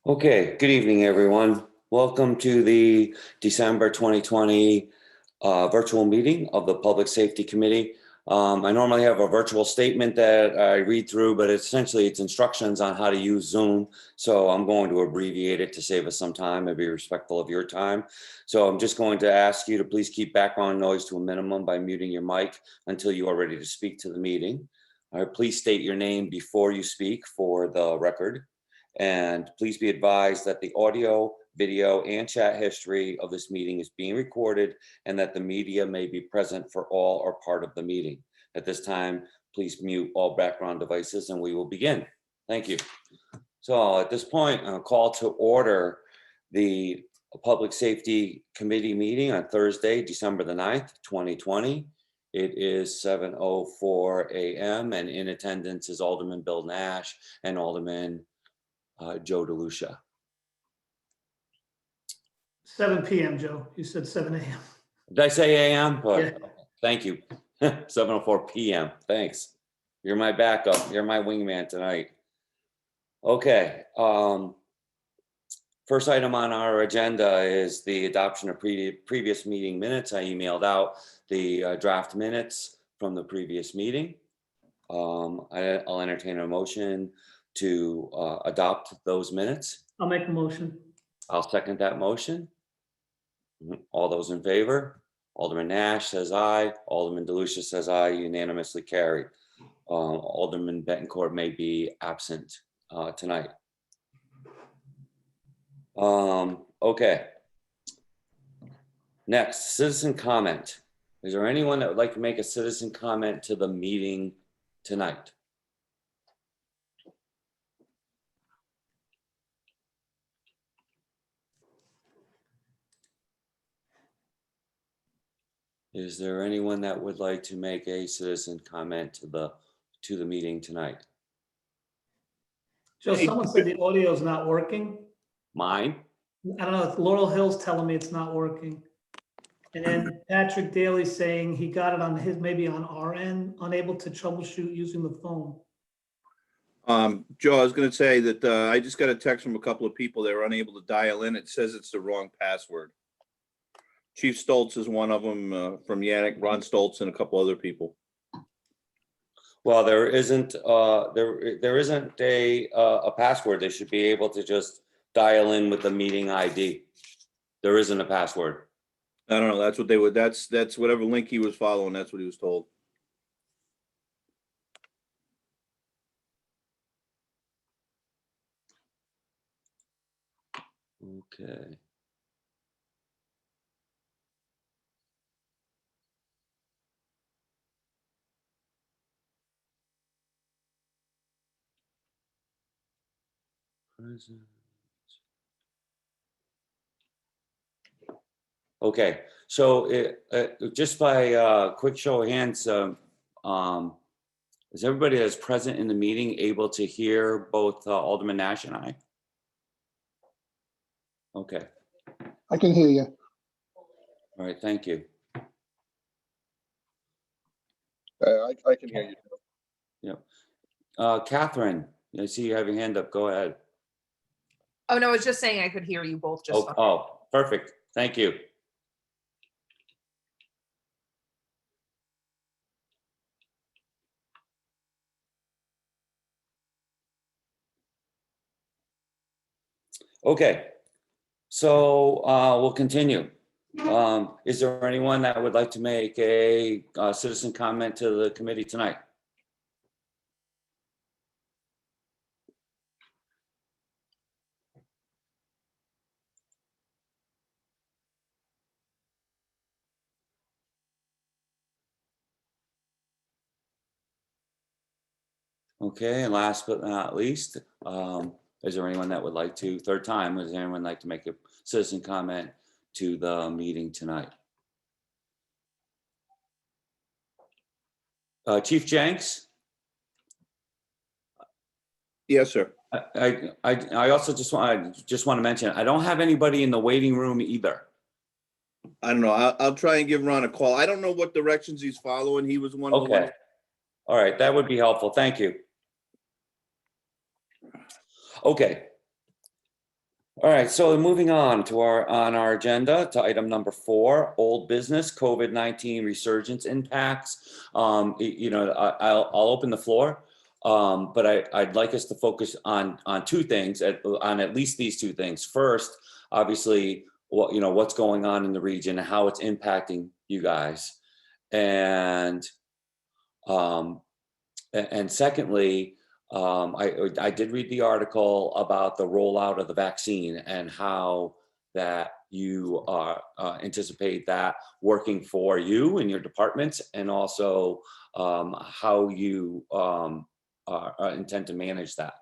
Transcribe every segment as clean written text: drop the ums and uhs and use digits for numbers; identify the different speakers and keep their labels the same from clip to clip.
Speaker 1: Okay, good evening, everyone. Welcome to the December 2020 virtual meeting of the Public Safety Committee. I normally have a virtual statement that I read through, but essentially it's instructions on how to use Zoom. So I'm going to abbreviate it to save us some time and be respectful of your time. So I'm just going to ask you to please keep background noise to a minimum by muting your mic until you are ready to speak to the meeting. Please state your name before you speak for the record. And please be advised that the audio, video, and chat history of this meeting is being recorded and that the media may be present for all or part of the meeting. At this time, please mute all background devices and we will begin. Thank you. So at this point, I'll call to order the Public Safety Committee meeting on Thursday, December the 9th, 2020. It is 7:04 a.m. and in attendance is Alderman Bill Nash and Alderman Joe DeLucia.
Speaker 2: 7 p.m., Joe. You said 7 a.m.
Speaker 1: Did I say a.m.?
Speaker 2: Yeah.
Speaker 1: Thank you. 7:04 p.m. Thanks. You're my backup. You're my wingman tonight. Okay. First item on our agenda is the adoption of previous meeting minutes. I emailed out the draft minutes from the previous meeting. I'll entertain a motion to adopt those minutes.
Speaker 2: I'll make a motion.
Speaker 1: I'll second that motion. All those in favor? Alderman Nash says aye. Alderman DeLucia says aye. Unanimously carried. Alderman Bettencourt may be absent tonight. Okay. Next, citizen comment. Is there anyone that would like to make a citizen comment to the meeting tonight? Is there anyone that would like to make a citizen comment to the meeting tonight?
Speaker 2: Joe, someone said the audio is not working.
Speaker 1: Mine?
Speaker 2: I don't know. It's Laurel Hill's telling me it's not working. And then Patrick Daly saying he got it on his, maybe on our end, unable to troubleshoot using the phone.
Speaker 3: Joe, I was going to say that I just got a text from a couple of people that were unable to dial in. It says it's the wrong password. Chief Stoltz is one of them, from Yannick, Ron Stoltz, and a couple other people.
Speaker 1: Well, there isn't a password. They should be able to just dial in with the meeting ID. There isn't a password.
Speaker 3: I don't know. That's what they would. That's whatever link he was following. That's what he was told.
Speaker 1: Okay. Okay, so just by quick show of hands, is everybody that's present in the meeting able to hear both Alderman Nash and I? Okay.
Speaker 4: I can hear you.
Speaker 1: All right, thank you.
Speaker 4: I can hear you.
Speaker 1: Yep. Catherine, I see you have your hand up. Go ahead.
Speaker 5: Oh, no, I was just saying I could hear you both just fine.
Speaker 1: Oh, perfect. Thank you. Okay, so we'll continue. Is there anyone that would like to make a citizen comment to the committee tonight? Okay, and last but not least, is there anyone that would like to, third time, does anyone like to make a citizen comment to the meeting tonight? Chief Jenks?
Speaker 3: Yes, sir.
Speaker 1: I also just want to mention, I don't have anybody in the waiting room either.
Speaker 3: I don't know. I'll try and give Ron a call. I don't know what directions he's following. He was one of the
Speaker 1: Okay.
Speaker 3: ones.
Speaker 1: All right, that would be helpful. Thank you. Okay. All right, so moving on to our agenda to item number 4, old business, COVID-19 resurgence impacts. I'll open the floor, but I'd like us to focus on 2 things, on at least these 2 things. First, obviously, what's going on in the region and how it's impacting you guys, and secondly, I did read the article about the rollout of the vaccine and how that you anticipate that working for you and your departments, and also how you intend to manage that.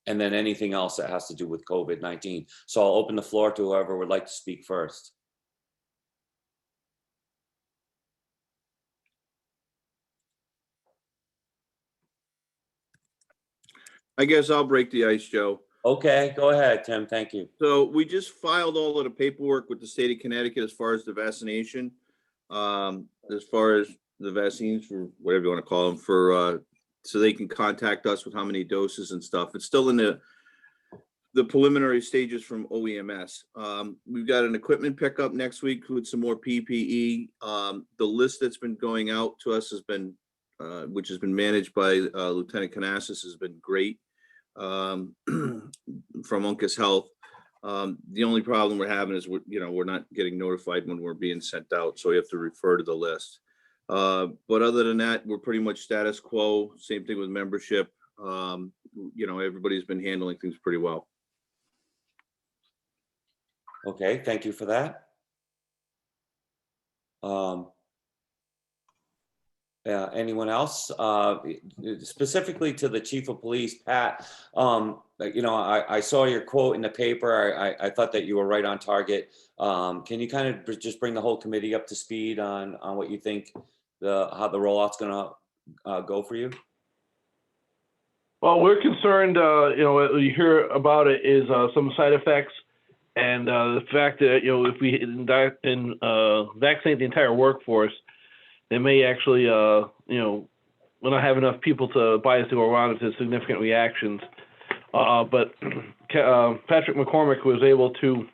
Speaker 1: And then anything else that has to do with COVID-19. So I'll open the floor to whoever would like to speak first.
Speaker 3: I guess I'll break the ice, Joe.
Speaker 1: Okay, go ahead, Tim. Thank you.
Speaker 3: So we just filed all of the paperwork with the state of Connecticut as far as the vaccination. As far as the vaccines, for whatever you want to call them, for so they can contact us with how many doses and stuff. It's still in the preliminary stages from OEMS. We've got an equipment pickup next week with some more PPE. The list that's been going out to us has been, which has been managed by Lieutenant Canassis, has been great. From Uncas Health. The only problem we're having is we're not getting notified when we're being sent out, so we have to refer to the list. But other than that, we're pretty much status quo. Same thing with membership. Everybody's been handling things pretty well.
Speaker 1: Okay, thank you for that. Anyone else? Specifically to the chief of police, Pat, I saw your quote in the paper. I thought that you were right on target. Can you kind of just bring the whole committee up to speed on what you think how the rollout's gonna go for you?
Speaker 6: Well, we're concerned, what you hear about it is some side effects, and the fact that, if we vaccinate the entire workforce, they may actually, we'll not have enough people to buy us to go around into significant reactions. But Patrick McCormick was able to,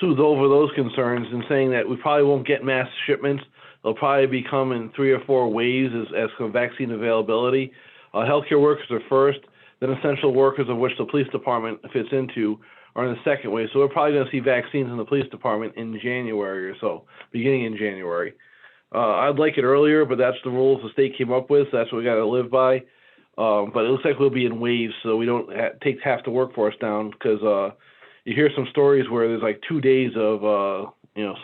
Speaker 6: soothe over those concerns in saying that we probably won't get mass shipments. They'll probably be coming in 3 or 4 waves as for vaccine availability. Healthcare workers are first, then essential workers, of which the police department fits into, are in the second wave. So we're probably going to see vaccines in the police department in January or so, beginning in January. I'd like it earlier, but that's the rules the state came up with. So that's what we got to live by. But it looks like we'll be in waves, so we don't take half the workforce down, because you hear some stories where there's like 2 days of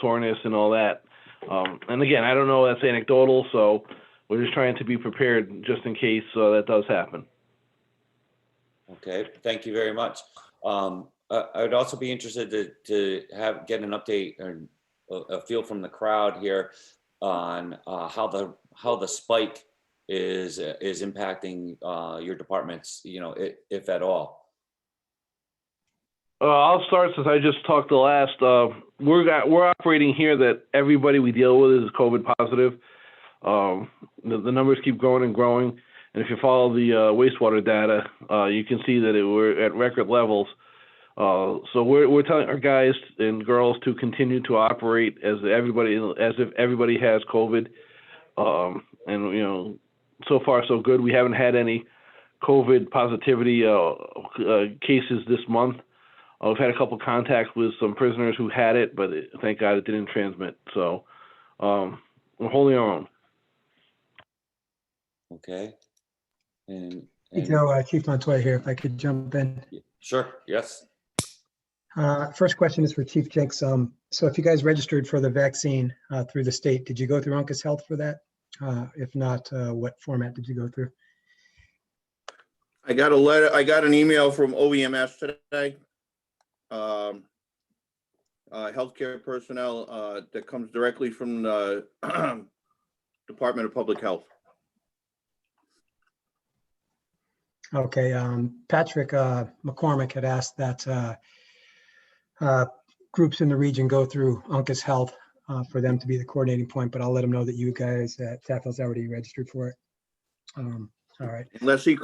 Speaker 6: soreness and all that. And again, I don't know, that's anecdotal, so we're just trying to be prepared just in case that does happen.
Speaker 1: Okay, thank you very much. I'd also be interested to get an update and a feel from the crowd here on how the spike is impacting your departments, if at all.
Speaker 6: I'll start since I just talked the last. We're operating here that everybody we deal with is COVID positive. The numbers keep growing and growing, and if you follow the wastewater data, you can see that we're at record levels. So we're telling our guys and girls to continue to operate as if everybody has COVID, and so far so good. We haven't had any COVID positivity cases this month. We've had a couple contacts with some prisoners who had it, but thank God it didn't transmit. So we're holding our own.
Speaker 1: Okay. And
Speaker 7: Hey, Joe, Chief Montoya here, if I could jump in.
Speaker 1: sure, yes.
Speaker 7: First question is for Chief Jenks. So if you guys registered for the vaccine through the state, did you go through Uncas Health for that? If not, what format did you go through?
Speaker 3: I got a letter. I got an email from OEMS today. Healthcare personnel that comes directly from the Department of Public Health.
Speaker 7: Okay, Patrick McCormick had asked that groups in the region go through Uncas Health for them to be the coordinating point, but I'll let him know that you guys at TAFL's already registered for it. All right.
Speaker 3: Unless he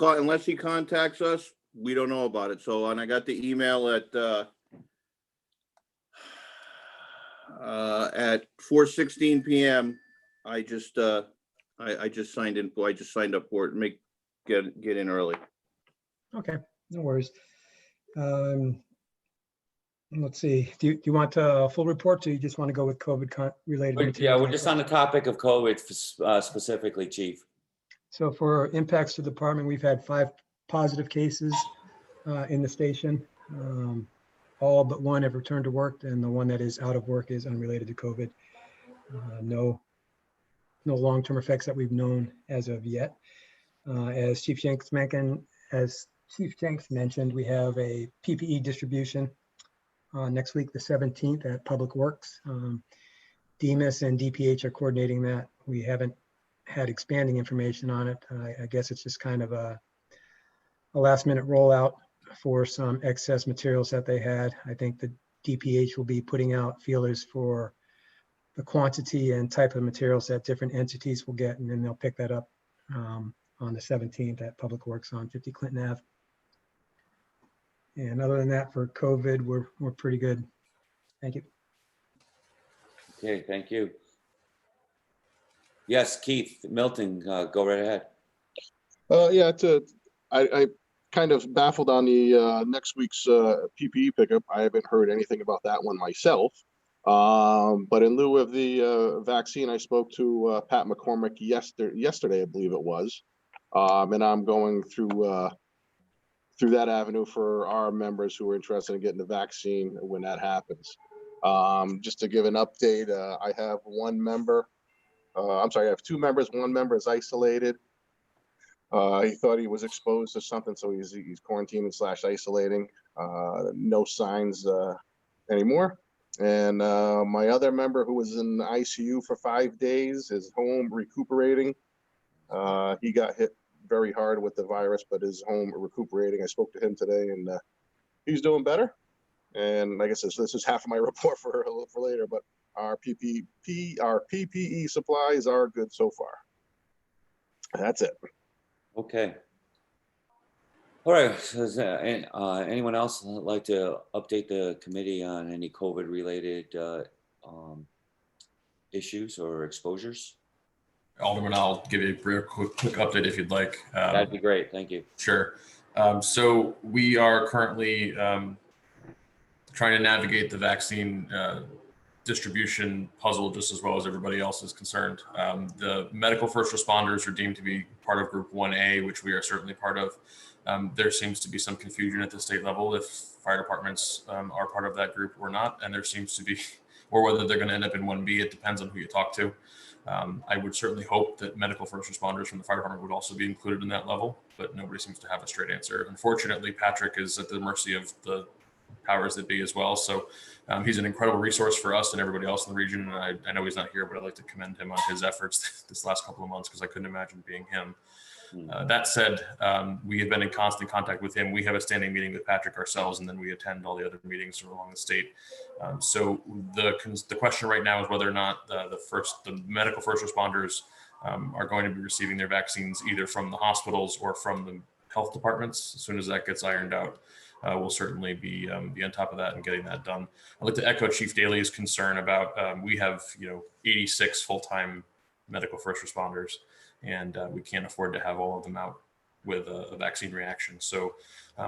Speaker 3: contacts us, we don't know about it. So, and I got the email at 4:16 PM. I just signed in. I just signed up for it. Get in early.
Speaker 7: Okay, no worries. Let's see, do you want a full report, or you just want to go with COVID related
Speaker 1: Yeah,
Speaker 7: materials?
Speaker 1: we're just on the topic of COVID specifically, Chief.
Speaker 7: So for impacts to the department, we've had 5 positive cases in the station. All but one have returned to work, and the one that is out of work is unrelated to COVID. No long-term effects that we've known as of yet. As Chief Jenks mentioned, we have a PPE distribution next week, the 17th, at Public Works. DEMIS and DPH are coordinating that. We haven't had expanding information on it. I guess it's just kind of a last minute rollout for some excess materials that they had. I think the DPH will be putting out feelers for the quantity and type of materials that different entities will get, and then they'll pick that up on the 17th at Public Works on 50 Clinton Ave. And other than that, for COVID, we're pretty good. Thank you.
Speaker 1: Okay, thank you. Yes, Keith Milton, go right ahead.
Speaker 4: Yeah, I kind of baffled on the next week's PPE pickup. I haven't heard anything about that one myself. But in lieu of the vaccine, I spoke to Pat McCormick yesterday, I believe it was. And I'm going through that avenue for our members who are interested in getting the vaccine when that happens. Just to give an update, I have one member. I have 2 members. One member is isolated. He thought he was exposed to something, so he's quarantining / isolating. No signs anymore. And my other member, who was in the ICU for 5 days, is home recuperating. He got hit very hard with the virus, but is home recuperating. I spoke to him today, and he's doing better. And I guess this is half of my report for later, but our PPE supplies are good so far. That's it.
Speaker 1: Okay. All right, so is anyone else like to update the committee on any COVID related issues or exposures?
Speaker 8: Alderman, I'll give you a real quick update if you'd like.
Speaker 1: That'd be great, thank you.
Speaker 8: Sure. So we are currently trying to navigate the vaccine distribution puzzle just as well as everybody else is concerned. The medical first responders are deemed to be part of Group 1A, which we are certainly part of. There seems to be some confusion at the state level if fire departments are part of that group or not, and there seems to be, or whether they're going to end up in 1B. It depends on who you talk to. I would certainly hope that medical first responders from the fire department would also be included in that level, but nobody seems to have a straight answer. Unfortunately, Patrick is at the mercy of the powers that be as well. So he's an incredible resource for us and everybody else in the region. And I know he's not here, but I'd like to commend him on his efforts this last couple of months because I couldn't imagine being him. That said, we have been in constant contact with him. We have a standing meeting with Patrick ourselves, and then we attend all the other meetings along the state. So the question right now is whether or not the medical first responders are going to be receiving their vaccines either from the hospitals or from the health departments. As soon as that gets ironed out, we'll certainly be on top of that and getting that done. I'd like to echo Chief Daly's concern about we have 86 full-time medical first responders, and we can't afford to have all of them out with a vaccine reaction. So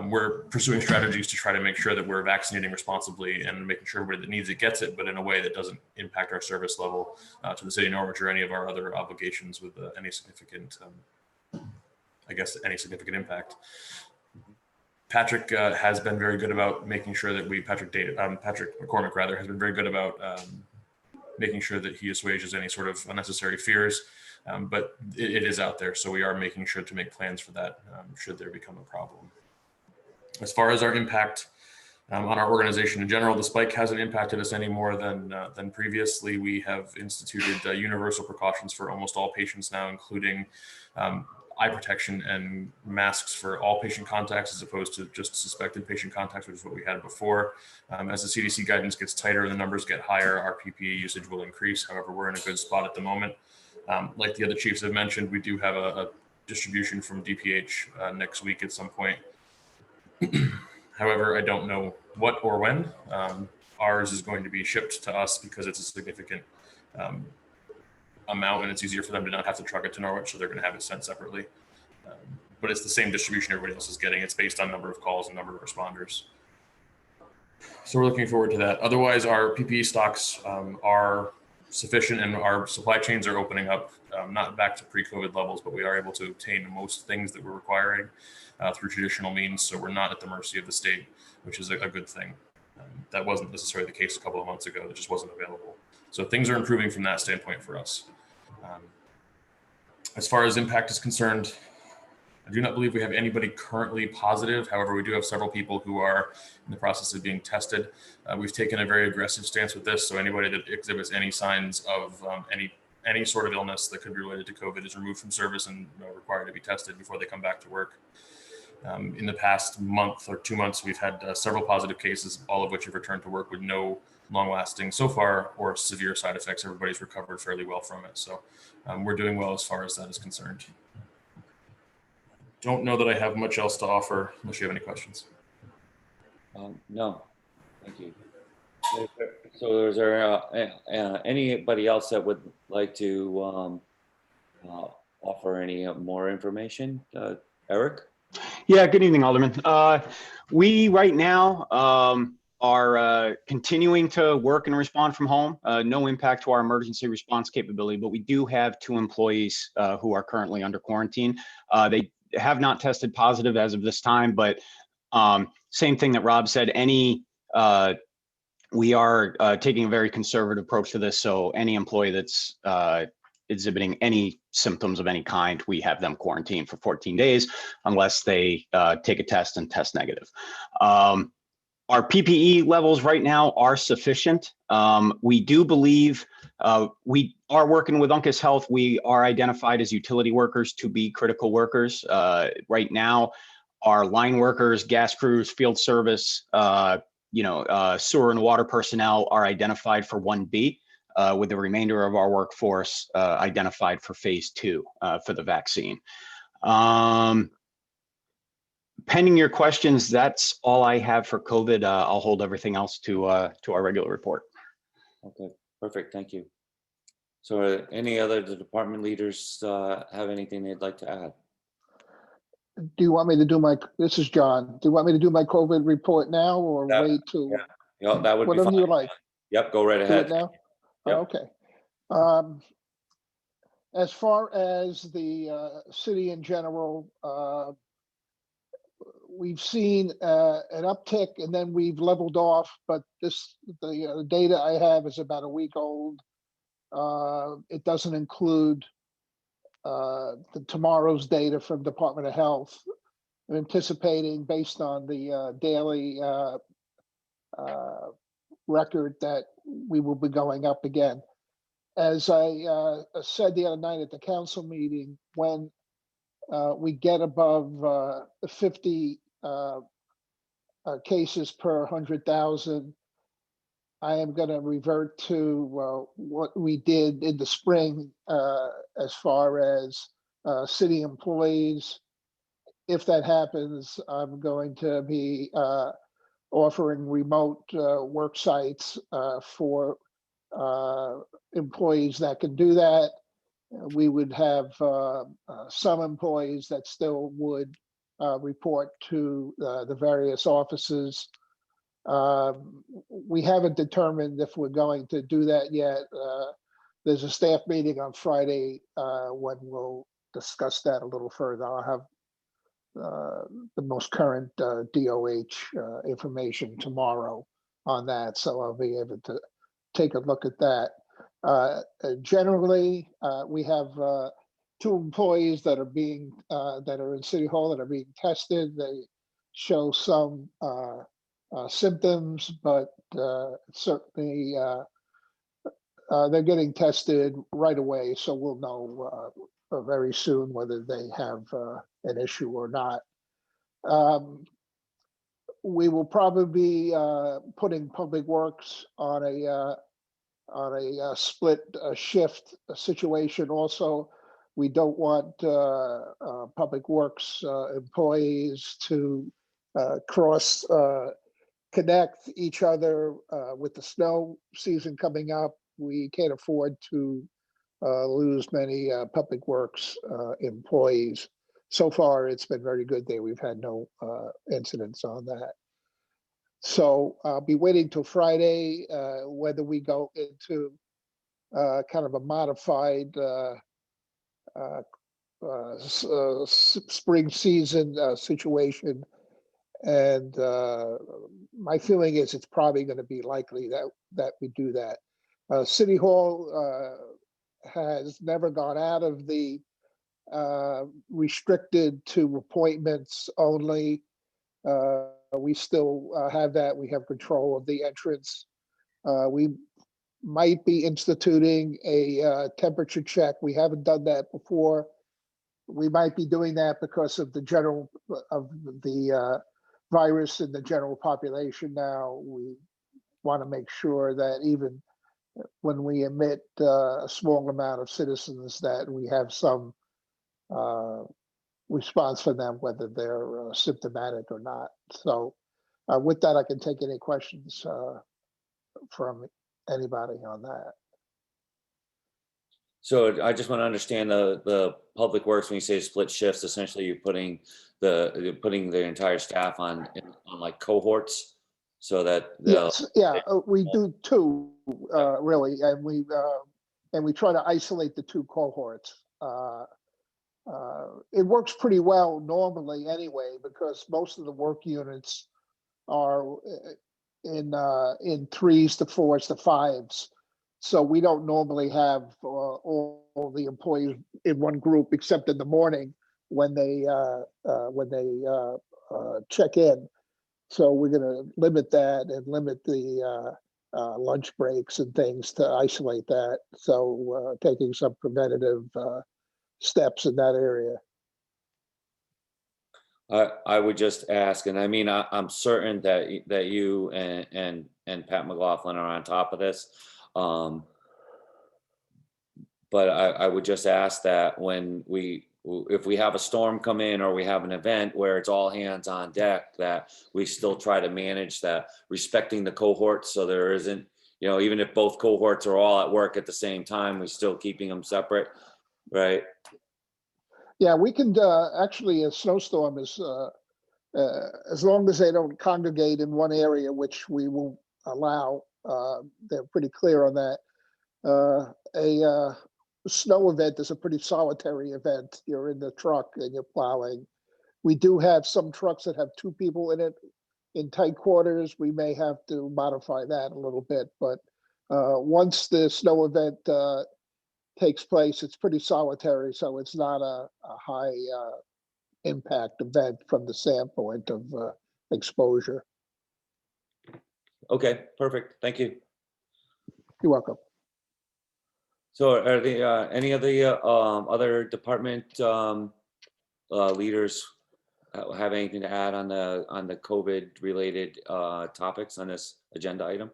Speaker 8: we're pursuing strategies to try to make sure that we're vaccinating responsibly and making sure everybody that needs it gets it, but in a way that doesn't impact our service level to the city of Norwich or any of our other obligations with any significant impact. Patrick has been very good about making sure that Patrick McCormick rather has been very good about making sure that he assuages any sort of unnecessary fears. But it is out there, so we are making sure to make plans for that should there become a problem. As far as our impact on our organization in general, the spike hasn't impacted us any more than previously. We have instituted universal precautions for almost all patients now, including eye protection and masks for all patient contacts as opposed to just suspected patient contacts, which is what we had before. As the CDC guidance gets tighter and the numbers get higher, our PPE usage will increase. However, we're in a good spot at the moment. Like the other chiefs have mentioned, we do have a distribution from DPH next week at some point. However, I don't know what or when. Ours is going to be shipped to us because it's a significant amount, and it's easier for them to not have to truck it to Norwich, so they're going to have it sent separately. But it's the same distribution everybody else is getting. It's based on number of calls and number of responders. So we're looking forward to that. Otherwise, our PPE stocks are sufficient, and our supply chains are opening up, not back to pre-COVID levels, but we are able to obtain most things that we're requiring through traditional means. So we're not at the mercy of the state, which is a good thing. That wasn't necessarily the case a couple of months ago. It just wasn't available. So things are improving from that standpoint for us. As far as impact is concerned, I do not believe we have anybody currently positive. However, we do have several people who are in the process of being tested. We've taken a very aggressive stance with this. So anybody that exhibits any signs of any sort of illness that could be related to COVID is removed from service and required to be tested before they come back to work. In the past month or 2 months, we've had several positive cases, all of which have returned to work with no long-lasting so far or severe side effects. Everybody's recovered fairly well from it. So we're doing well as far as that is concerned. Don't know that I have much else to offer unless you have any questions.
Speaker 1: No, thank you. So is there anybody else that would like to offer any more information? Eric?
Speaker 9: Yeah, good evening, Alderman. We right now are continuing to work and respond from home. No impact to our emergency response capability, but we do have 2 employees who are currently under quarantine. They have not tested positive as of this time, but same thing that Rob said, we are taking a very conservative approach to this. So any employee that's exhibiting any symptoms of any kind, we have them quarantined for 14 days unless they take a test and test negative. Our PPE levels right now are sufficient. We do believe we are working with Uncas Health. We are identified as utility workers to be critical workers. Right now, our line workers, gas crews, field service, sewer and water personnel are identified for 1B, with the remainder of our workforce identified for phase 2 for the vaccine. Pending your questions, that's all I have for COVID. I'll hold everything else to our regular report.
Speaker 1: Okay, perfect. Thank you. So any other department leaders have anything they'd like to add?
Speaker 10: Do you want me to do this is John. Do you want me to do my COVID report now or wait till?
Speaker 1: Yeah, that would be
Speaker 10: whatever
Speaker 1: fine.
Speaker 10: you like.
Speaker 1: Yep, go right
Speaker 10: Do
Speaker 1: ahead.
Speaker 10: it now?
Speaker 1: Yep.
Speaker 10: Okay. As far as the city in general, we've seen an uptick and then we've leveled off, but the data I have is about a week old. It doesn't include tomorrow's data from Department of Health. I'm anticipating, based on the daily record, that we will be going up again. As I said the other night at the council meeting, when we get above 50 cases per 100,000, I am going to revert to what we did in the spring as far as city employees. If that happens, I'm going to be offering remote work sites for employees that can do that. We would have some employees that still would report to the various offices. We haven't determined if we're going to do that yet. There's a staff meeting on Friday when we'll discuss that a little further. I'll have the most current DOH information tomorrow on that, so I'll be able to take a look at that. Generally, we have 2 employees that are in City Hall that are being tested. They show some symptoms, but certainly they're getting tested right away, so we'll know very soon whether they have an issue or not. We will probably be putting Public Works on a split shift situation. Also, we don't want Public Works employees to cross connect each other with the snow season coming up. We can't afford to lose many public works employees. So far, it's been very good there. We've had no incidents on that. So I'll be waiting till Friday whether we go into kind of a modified spring season situation. And my feeling is it's probably going to be likely that we do that. City Hall has never gone out of the restricted to appointments only. We still have that. We have control of the entrance. We might be instituting a temperature check. We haven't done that before. We might be doing that because of the general of the virus in the general population now. We want to make sure that even when we admit a small amount of citizens, that we have some response from them, whether they're symptomatic or not. So with that, I can take any questions from anybody on that.
Speaker 1: So I just want to understand the public works, when you say split shifts, essentially you're putting the entire staff on like cohorts so that
Speaker 10: Yes, yeah, we do two really, and we try to isolate the two cohorts. It works pretty well normally anyway, because most of the work units are in 3s to 4s to 5s. So we don't normally have all the employees in one group, except in the morning when they check in. So we're going to limit that and limit the lunch breaks and things to isolate that. So taking some preventative steps in that area.
Speaker 1: I would just ask, and I mean, I'm certain that you and Pat McLaughlin are on top of this. But I would just ask that if we have a storm come in or we have an event where it's all hands on deck, that we still try to manage that, respecting the cohorts. So there isn't, even if both cohorts are all at work at the same time, we're still keeping them separate, right?
Speaker 10: Yeah, we can actually, a snowstorm is, as long as they don't congregate in one area, which we won't allow, they're pretty clear on that. A snow event is a pretty solitary event. You're in the truck and you're plowing. We do have some trucks that have 2 people in it in tight quarters. We may have to modify that a little bit, but once the snow event takes place, it's pretty solitary, so it's not a high impact event from the standpoint of exposure.
Speaker 1: Okay, perfect. Thank you.
Speaker 10: You're welcome.
Speaker 1: So are the any of the other department leaders have anything to add on the COVID related topics on this agenda item?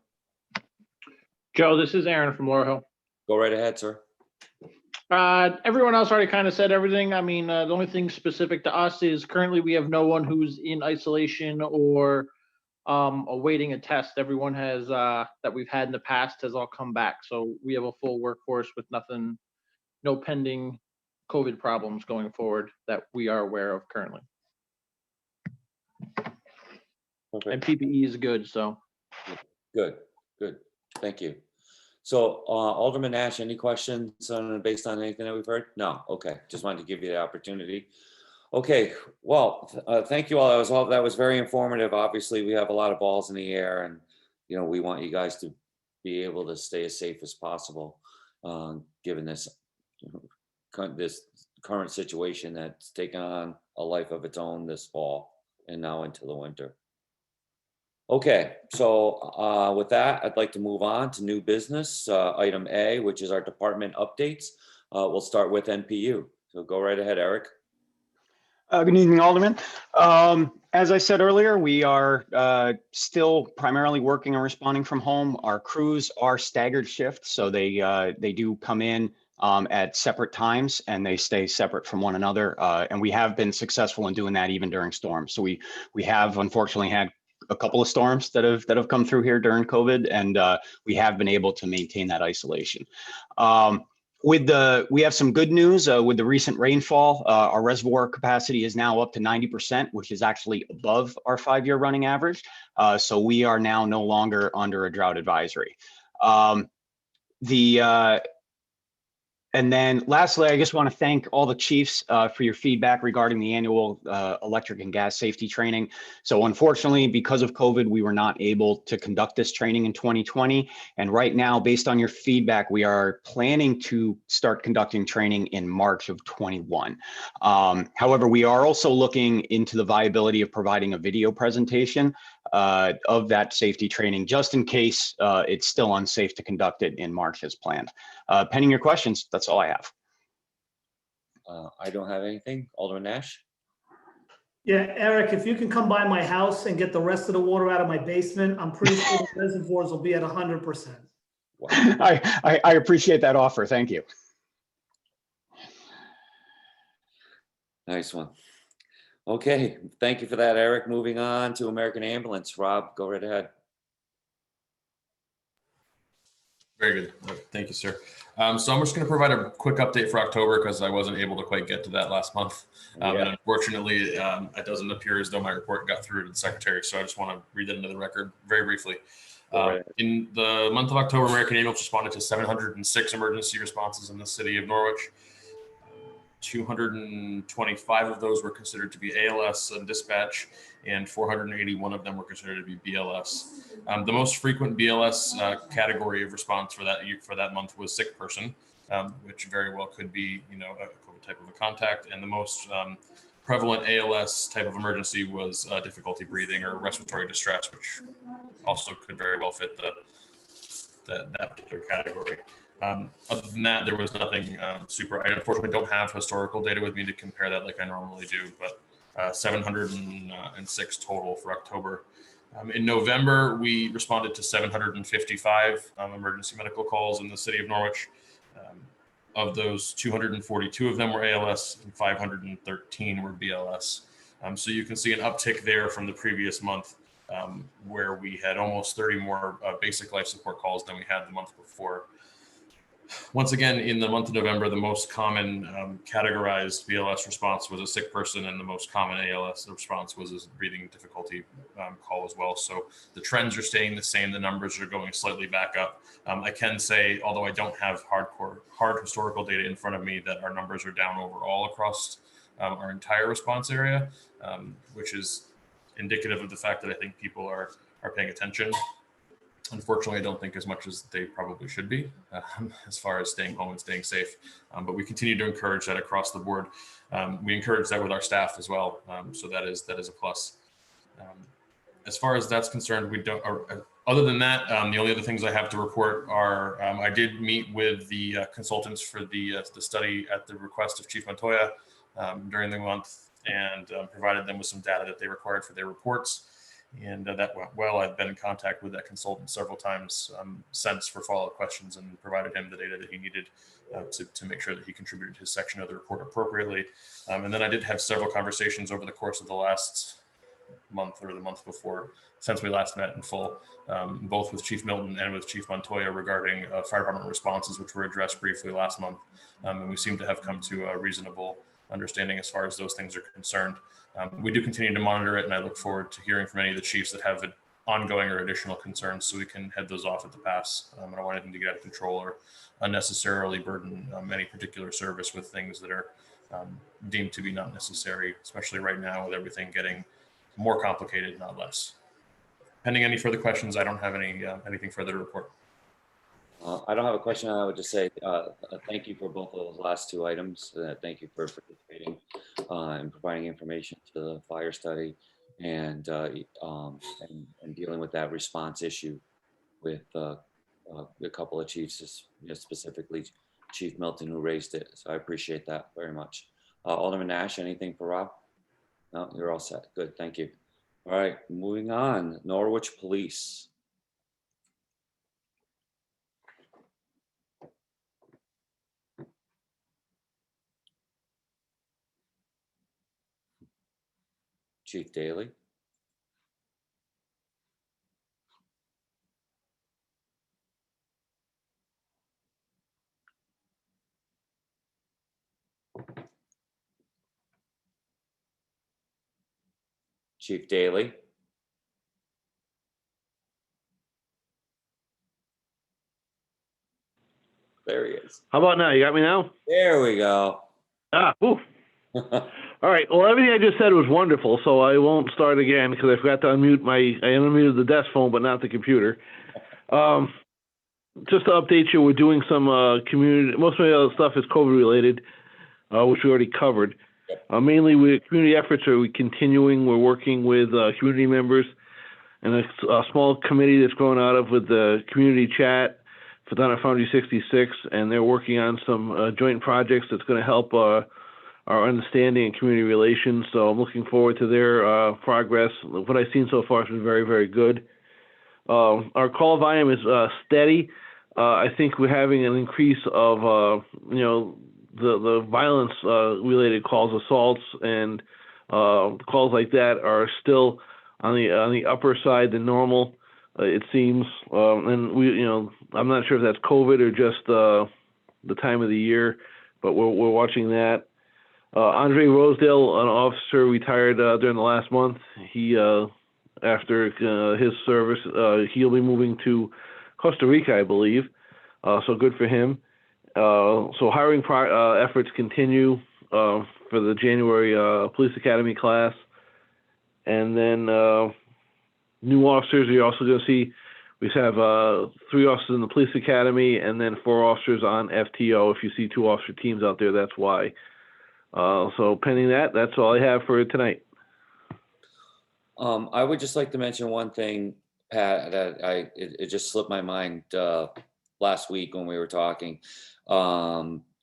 Speaker 11: Joe, this is Aaron from Laurel Hill.
Speaker 1: Go right ahead, sir.
Speaker 11: Everyone else already kind of said everything. I mean, the only thing specific to us is currently we have no one who's in isolation or awaiting a test. Everyone has that we've had in the past has all come back. So we have a full workforce with no pending COVID problems going forward that we are aware of currently.
Speaker 1: Okay.
Speaker 11: And PPE is good, so.
Speaker 1: Good. Thank you. So Alderman Nash, any questions based on anything that we've heard? No. Okay. Just wanted to give you the opportunity. Okay. Well, thank you all. That was very informative. Obviously, we have a lot of balls in the air, and we want you guys to be able to stay as safe as possible, given this current situation that's taken on a life of its own this fall and now into the winter. Okay, so with that, I'd like to move on to new business, item A, which is our department updates. We'll start with NPU. So go right ahead, Eric.
Speaker 9: Good evening, Alderman. As I said earlier, we are still primarily working and responding from home. Our crews are staggered shifts, so they do come in at separate times, and they stay separate from one another. And we have been successful in doing that even during storms. So we have unfortunately had a couple of storms that have come through here during COVID, and we have been able to maintain that isolation. We have some good news with the recent rainfall. Our reservoir capacity is now up to 90%, which is actually above our 5-year running average. So we are now no longer under a drought advisory. And then lastly, I just want to thank all the chiefs for your feedback regarding the annual electric and gas safety training. So unfortunately, because of COVID, we were not able to conduct this training in 2020. And right now, based on your feedback, we are planning to start conducting training in March of 21. However, we are also looking into the viability of providing a video presentation of that safety training, just in case it's still unsafe to conduct it in March as planned. Pending your questions, that's all I have.
Speaker 1: I don't have anything. Alderman Nash?
Speaker 2: Yeah, Eric, if you can come by my house and get the rest of the water out of my basement, I'm pretty sure the reservoirs will be at 100%.
Speaker 1: Wow.
Speaker 9: I appreciate that offer. Thank you.
Speaker 1: Nice one. Okay, thank you for that, Eric. Moving on to American Ambulance. Rob, go right ahead.
Speaker 8: Very good. Thank you, sir. So I'm just going to provide a quick update for October because I wasn't able to quite get to that last month. And unfortunately, it doesn't appear as though my report got through to the secretary. So I just want to read that into the record very briefly. In the month of October, American Ambulance responded to 706 emergency responses in the city of Norwich. 225 of those were considered to be ALS and dispatch, and 481 of them were considered to be BLS. The most frequent BLS category of response for that month was sick person, which very well could be, a COVID type of a contact. And the most prevalent ALS type of emergency was difficulty breathing or respiratory distress, which also could very well fit that particular category. Other than that, there was nothing super. I unfortunately don't have historical data with me to compare that like I normally do, but 706 total for October. In November, we responded to 755 emergency medical calls in the city of Norwich. Of those, 242 of them were ALS and 513 were BLS. So you can see an uptick there from the previous month, where we had almost 30 more basic life support calls than we had the month before. Once again, in the month of November, the most common categorized BLS response was a sick person, and the most common ALS response was a breathing difficulty call as well. So the trends are staying the same. The numbers are going slightly back up. I can say, although I don't have hard historical data in front of me, that our numbers are down overall across our entire response area, which is indicative of the fact that I think people are paying attention. Unfortunately, I don't think as much as they probably should be as far as staying home and staying safe. But we continue to encourage that across the board. We encourage that with our staff as well. So that is a plus. As far as that's concerned, we don't. Other than that, the only other things I have to report are I did meet with the consultants for the study at the request of Chief Montoya during the month, and provided them with some data that they required for their reports. And that went well. I've been in contact with that consultant several times since for follow-up questions, and provided him the data that he needed to make sure that he contributed his section of the report appropriately. And then I did have several conversations over the course of the last month or the month before, since we last met in full, both with Chief Milton and with Chief Montoya regarding fire department responses, which were addressed briefly last month. And we seem to have come to a reasonable understanding as far as those things are concerned. We do continue to monitor it, and I look forward to hearing from any of the chiefs that have ongoing or additional concerns, so we can head those off at the pass. I don't want anything to get out of control or unnecessarily burden any particular service with things that are deemed to be not necessary, especially right now with everything getting more complicated, not less. Pending any further questions, I don't have anything further to report.
Speaker 1: I don't have a question. I would just say thank you for both of those last two items. Thank you for participating and providing information to the fire study and dealing with that response issue with a couple of chiefs, specifically Chief Milton, who raised it. So I appreciate that very much. Alderman Nash, anything for Rob? No, you're all set. Good, thank you. All right, moving on. Norwich Police. Chief Daly. Chief Daly. There he is.
Speaker 6: How about now? You got me now?
Speaker 1: There we go.
Speaker 6: Ooh. All right. Well, everything I just said was wonderful, so I won't start again because I forgot to unmute I unmuted the desk phone, but not the computer. Just to update you, we're doing some community, most of the other stuff is COVID related, which we already covered. Mainly with community efforts are continuing. We're working with community members and a small committee that's growing out of with the community chat for Donna Foundry 66, and they're working on some joint projects that's going to help our understanding and community relations. So I'm looking forward to their progress. What I've seen so far has been very, very good. Our call volume is steady. I think we're having an increase of, the violence related calls, assaults, and calls like that are still on the upper side than normal. It seems, and I'm not sure if that's COVID or just the time of the year, but we're watching that. Andre Rosedale, an officer, retired during the last month. He, after his service, he'll be moving to Costa Rica, I believe. So good for him. So hiring efforts continue for the January Police Academy class. And then new officers, you're also going to see, we have 3 officers in the Police Academy and then 4 officers on FTO. If you see 2 officer teams out there, that's why. So pending that, that's all I have for tonight.
Speaker 1: I would just like to mention one thing, Pat, that it just slipped my mind last week when we were talking.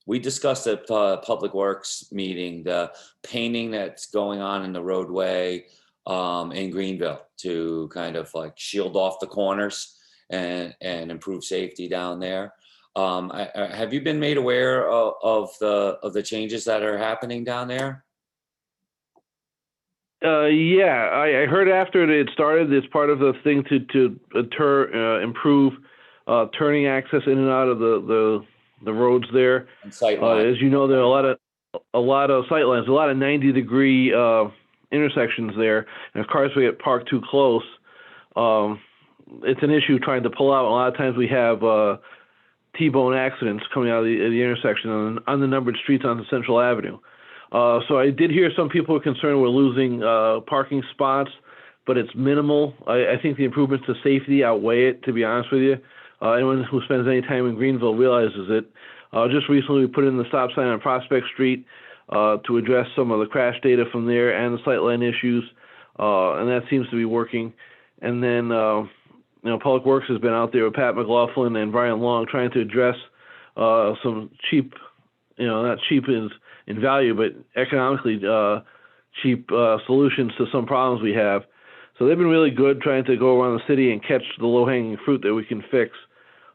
Speaker 1: We discussed at Public Works meeting the painting that's going on in the roadway in Greenville to kind of like shield off the corners and improve safety down there. Have you been made aware of the changes that are happening down there?
Speaker 6: Yeah, I heard after it started, it's part of the thing to improve turning access in and out of the roads there.
Speaker 1: And sight lines.
Speaker 6: As you know, there are a lot of sight lines, a lot of 90-degree intersections there, and if cars will get parked too close, it's an issue trying to pull out. A lot of times we have T-bone accidents coming out of the intersection on unnumbered streets on Central Avenue. So I did hear some people are concerned we're losing parking spots, but it's minimal. I think the improvements to safety outweigh it, to be honest with you. Anyone who spends any time in Greenville realizes it. Just recently we put in the stop sign on Prospect Street to address some of the crash data from there and the sightline issues, and that seems to be working. And then, Public Works has been out there with Pat McLaughlin and Brian Long trying to address some cheap, not cheap in value, but economically cheap solutions to some problems we have. So they've been really good trying to go around the city and catch the low-hanging fruit that we can fix.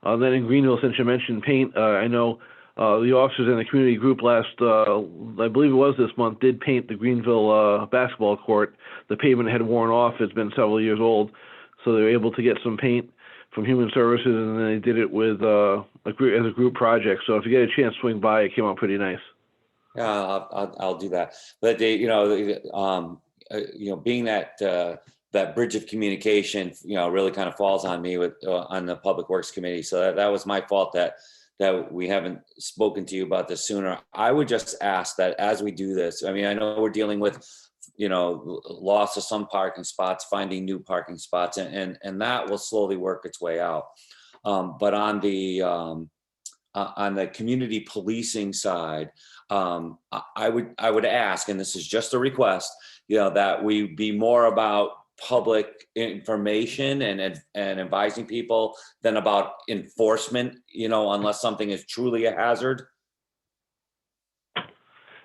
Speaker 6: Then in Greenville, since you mentioned paint, I know the officers in the community group last, I believe it was this month, did paint the Greenville basketball court. The pavement had worn off. It's been several years old. So they were able to get some paint from Human Services, and then they did it with as a group project. So if you get a chance to swing by, it came out pretty nice.
Speaker 1: Yeah, I'll do that. But they, being that bridge of communication, really kind of falls on me with on the Public Works Committee. So that was my fault that we haven't spoken to you about this sooner. I would just ask that as we do this, I mean, I know we're dealing with, loss of some parking spots, finding new parking spots, and that will slowly work its way out. But on the community policing side, I would ask, and this is just a request, that we be more about public information and advising people than about enforcement, unless something is truly a hazard.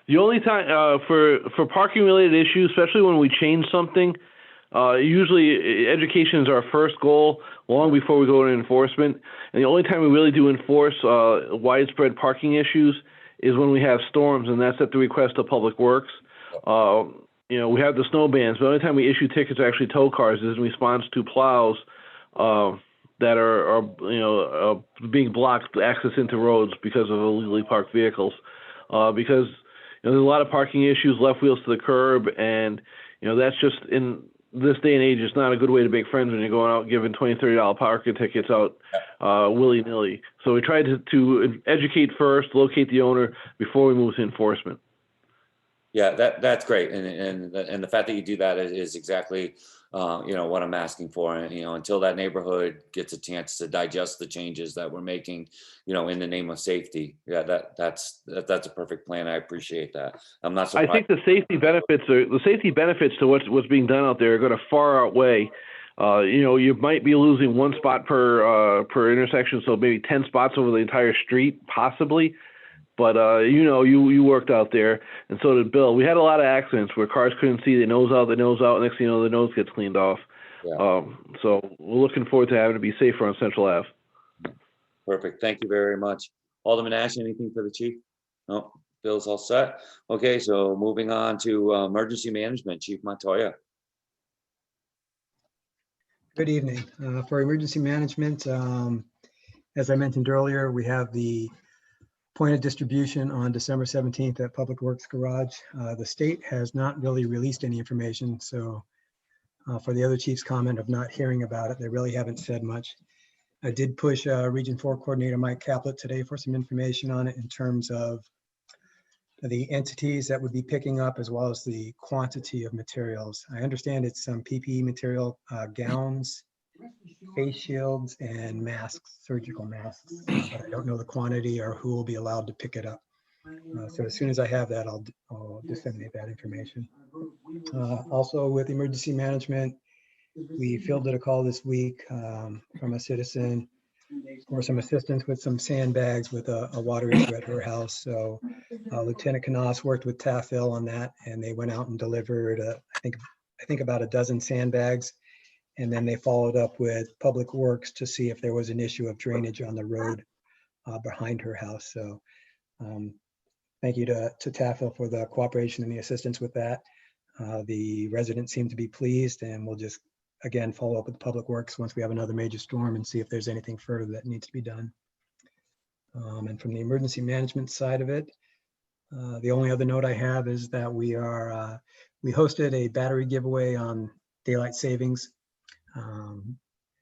Speaker 6: The only time for parking related issues, especially when we change something, usually education is our first goal long before we go to enforcement. And the only time we really do enforce widespread parking issues is when we have storms, and that's at the request of Public Works. we have the snow bans, but the only time we issue tickets to actually tow cars is in response to plows that are being blocked access into roads because of illegally parked vehicles. Because there's a lot of parking issues, left wheels to the curb, and that's just in this day and age, it's not a good way to make friends when you're going out giving $20, $30 parking tickets out willy-nilly. So we tried to educate first, locate the owner before we move to enforcement.
Speaker 1: Yeah, that's great, and the fact that you do that is exactly what I'm asking for. And until that neighborhood gets a chance to digest the changes that we're making, in the name of safety. Yeah, that's a perfect plan. I appreciate that. I'm not surprised.
Speaker 6: I think the safety benefits to what's being done out there are going to far outweigh. You might be losing one spot per intersection, so maybe 10 spots over the entire street, possibly. But you worked out there, and so did Bill. We had a lot of accidents where cars couldn't see the nose out, next thing you know, the nose gets cleaned off.
Speaker 1: Yeah.
Speaker 6: So we're looking forward to having to be safer on Central Ave.
Speaker 1: Perfect. Thank you very much. Alderman Ash, anything for the chief? No, Bill's all set. Okay, so moving on to emergency management, Chief Montoya.
Speaker 7: Good evening. For emergency management, as I mentioned earlier, we have the point of distribution on December 17th at Public Works Garage. The state has not really released any information, so for the other chief's comment of not hearing about it, they really haven't said much. I did push Region 4 Coordinator Mike Caplet today for some information on it in terms of the entities that would be picking up as well as the quantity of materials. I understand it's some PPE material, gowns, face shields, and masks, surgical masks, but I don't know the quantity or who will be allowed to pick it up. So as soon as I have that, I'll disseminate that information. Also with emergency management, we fielded a call this week from a citizen for some assistance with some sandbags with a water issue at her house. So Lieutenant Canas worked with TAFL on that, and they went out and delivered, I think about a dozen sandbags. And then they followed up with Public Works to see if there was an issue of drainage on the road behind her house. So thank you to TAFL for the cooperation and the assistance with that. The residents seem to be pleased, and we'll just, again, follow up with Public Works once we have another major storm and see if there's anything further that needs to be done. And from the emergency management side of it, the only other note I have is that we hosted a battery giveaway on daylight savings.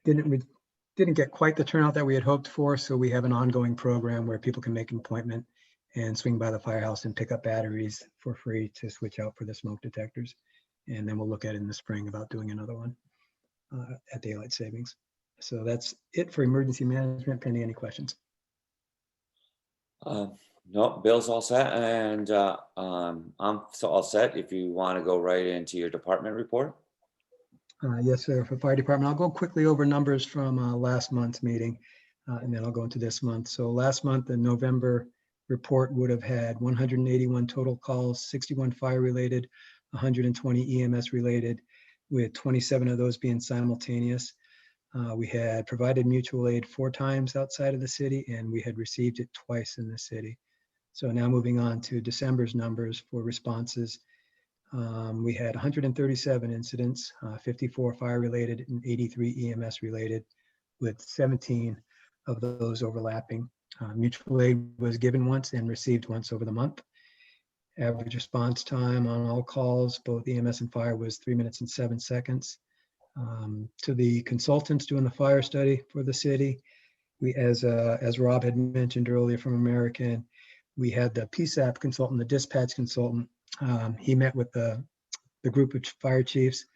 Speaker 7: Didn't get quite the turnout that we had hoped for, so we have an ongoing program where people can make an appointment and swing by the firehouse and pick up batteries for free to switch out for the smoke detectors. And then we'll look at it in the spring about doing another one at daylight savings. So that's it for emergency management, pending any questions.
Speaker 1: No, Bill's all set, and I'm all set if you want to go right into your department report.
Speaker 7: Yes, sir. For fire department, I'll go quickly over numbers from last month's meeting, and then I'll go into this month. So last month, the November report would have had 181 total calls, 61 fire related, 120 EMS related, with 27 of those being simultaneous. We had provided mutual aid 4 times outside of the city, and we had received it twice in the city. So now moving on to December's numbers for responses. We had 137 incidents, 54 fire related and 83 EMS related, with 17 of those overlapping. Mutual aid was given once and received once over the month. Average response time on all calls, both EMS and fire, was 3 minutes and 7 seconds. To the consultants doing the fire study for the city, we, as Rob had mentioned earlier from American, we had the PSAP consultant, the dispatch consultant. He met with the group of fire chiefs,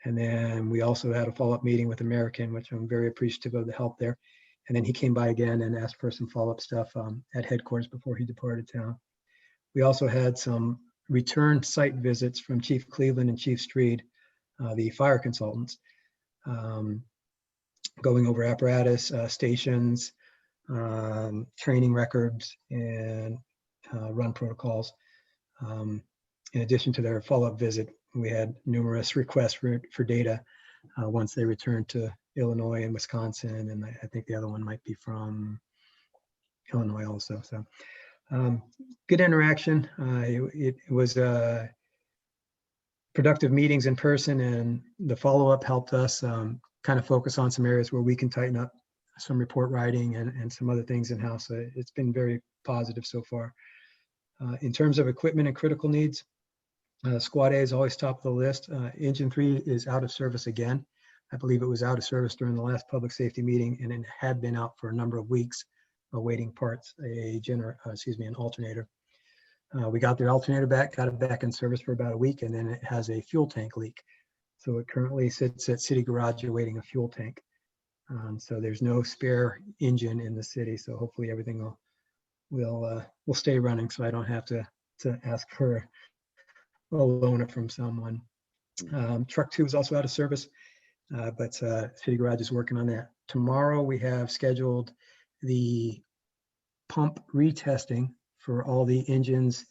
Speaker 7: and then we also had a follow-up meeting with American, which I'm very appreciative of the help there. And then he came by again and asked for some follow-up stuff at headquarters before he departed town. We also had some return site visits from Chief Cleveland and Chief Street, the fire consultants, going over apparatus, stations, training records, and run protocols. In addition to their follow-up visit, we had numerous requests for data once they returned to Illinois and Wisconsin, and I think the other one might be from Illinois also. So good interaction. It was productive meetings in person, and the follow-up helped us kind of focus on some areas where we can tighten up some report writing and some other things in-house. So it's been very positive so far. In terms of equipment and critical needs, Squad A is always top of the list. Engine 3 is out of service again. I believe it was out of service during the last public safety meeting, and it had been out for a number of weeks awaiting parts, an alternator. We got the alternator back, got it back in service for about a week, and then it has a fuel tank leak. So it currently sits at city garage awaiting a fuel tank. So there's no spare engine in the city. So hopefully everything will stay running, so I don't have to ask for a loaner from someone. Truck 2 is also out of service, but city garage is working on that. Tomorrow we have scheduled the pump retesting for all the engines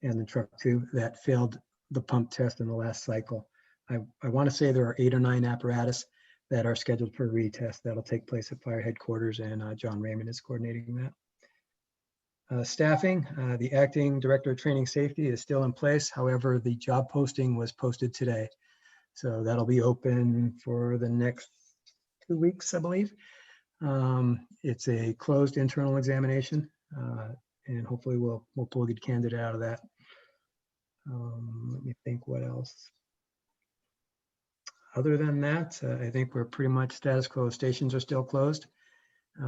Speaker 7: and the truck 2 that failed the pump test in the last cycle. I want to say there are 8 or 9 apparatus that are scheduled for retest. That'll take place at fire headquarters, and John Raymond is coordinating that. Staffing, the acting director of training safety is still in place. However, the job posting was posted today. So that'll be open for the next 2 weeks, I believe. It's a closed internal examination, and hopefully we'll pull a good candidate out of that. Let me think what else. Other than that, I think we're pretty much status quo. Stations are still closed.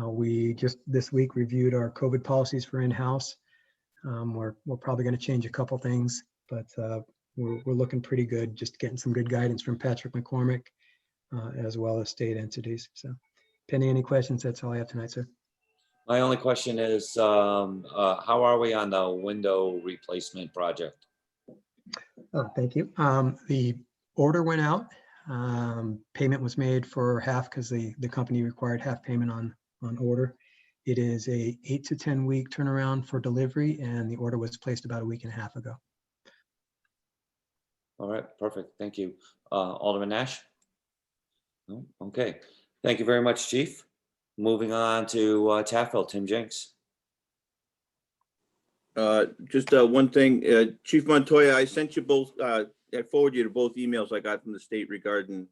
Speaker 7: We just this week reviewed our COVID policies for in-house. We're probably going to change a couple things, but we're looking pretty good, just getting some good guidance from Patrick McCormick, as well as state entities. So pending any questions, that's all I have tonight, sir.
Speaker 1: My only question is, how are we on the window replacement project?
Speaker 7: Oh, thank you. The order went out. Payment was made for half because the company required half payment on order. It is a 8 to 10 week turnaround for delivery, and the order was placed about a week and a half ago.
Speaker 1: All right, perfect. Thank you. Alderman Nash? No? Okay. Thank you very much, Chief. Moving on to Taftville, Tim Jenks.
Speaker 3: Just one thing, Chief Montoya, I sent you both, I forwarded you to both emails I got from the state regarding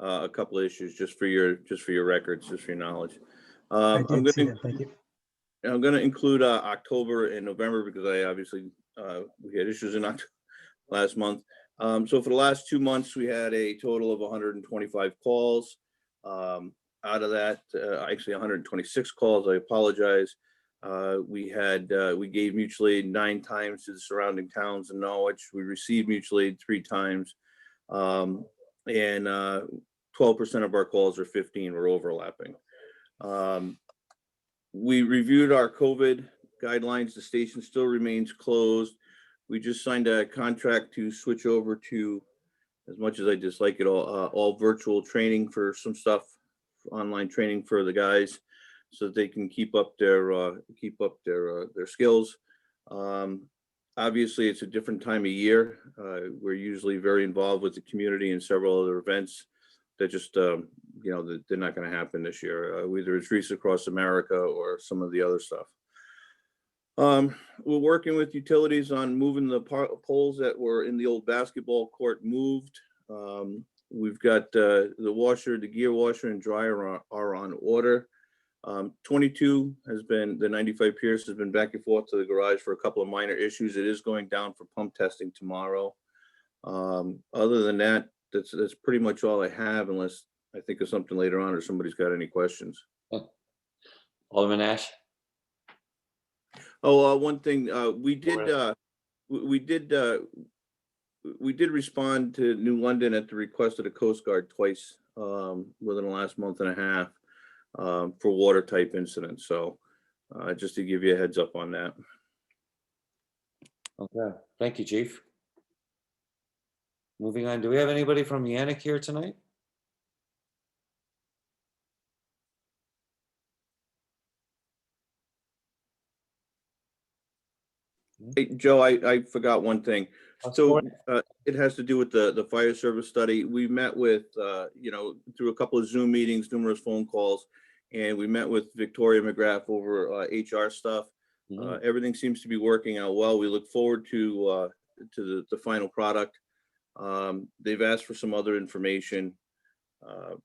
Speaker 3: a couple of issues, just for your records, just for your knowledge.
Speaker 7: I did see that. Thank you.
Speaker 3: I'm going to include October and November because I obviously we had issues in October last month. So for the last 2 months, we had a total of 125 calls. Out of that, actually 126 calls. I apologize. We gave mutual aid 9 times to the surrounding towns in Norwich. We received mutual aid 3 times, and 12% of our calls, or 15, were overlapping. We reviewed our COVID guidelines. The station still remains closed. We just signed a contract to switch over to, as much as I dislike it all virtual training for some stuff, online training for the guys, so that they can keep up their skills. Obviously, it's a different time of year. We're usually very involved with the community in several other events that just they're not going to happen this year. Whether it's Reese Across America or some of the other stuff. We're working with utilities on moving the poles that were in the old basketball court moved. We've got the gear washer and dryer are on order. 22 has been, the 95 Pierce has been back and forth to the garage for a couple of minor issues. It is going down for pump testing tomorrow. Other than that, that's pretty much all I have, unless I think of something later on or somebody's got any questions.
Speaker 1: Alderman Nash?
Speaker 3: Oh, one thing, we did respond to New London at the request of the Coast Guard twice within the last month and a half for water type incidents. So just to give you a heads up on that.
Speaker 1: Okay, thank you, Chief. Moving on, do we have anybody from Yannick here tonight?
Speaker 3: Hey, Joe, I forgot one thing. So it has to do with the fire service study. We met with, through a couple of Zoom meetings, numerous phone calls, and we met with Victoria McGrath over HR stuff. Everything seems to be working out well. We look forward to the final product. They've asked for some other information.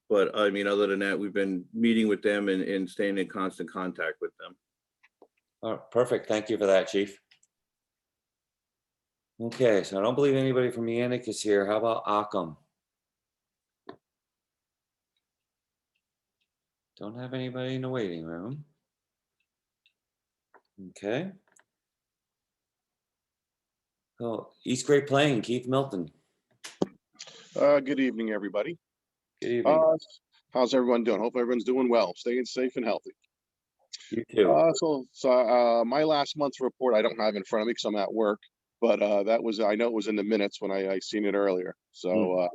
Speaker 3: But I mean, other than that, we've been meeting with them and staying in constant contact with them.
Speaker 1: Perfect. Thank you for that, Chief. Okay, so I don't believe anybody from Yannick is here. How about Occam? Don't have anybody in the waiting room. Okay. Oh, East Great Plain, Keith Milton.
Speaker 4: Good evening, everybody.
Speaker 1: Good evening.
Speaker 4: How's everyone doing? Hope everyone's doing well, staying safe and healthy.
Speaker 1: You too.
Speaker 4: My last month's report, I don't have in front of me because I'm at work, but that was, I know it was in the minutes when I seen it earlier. So,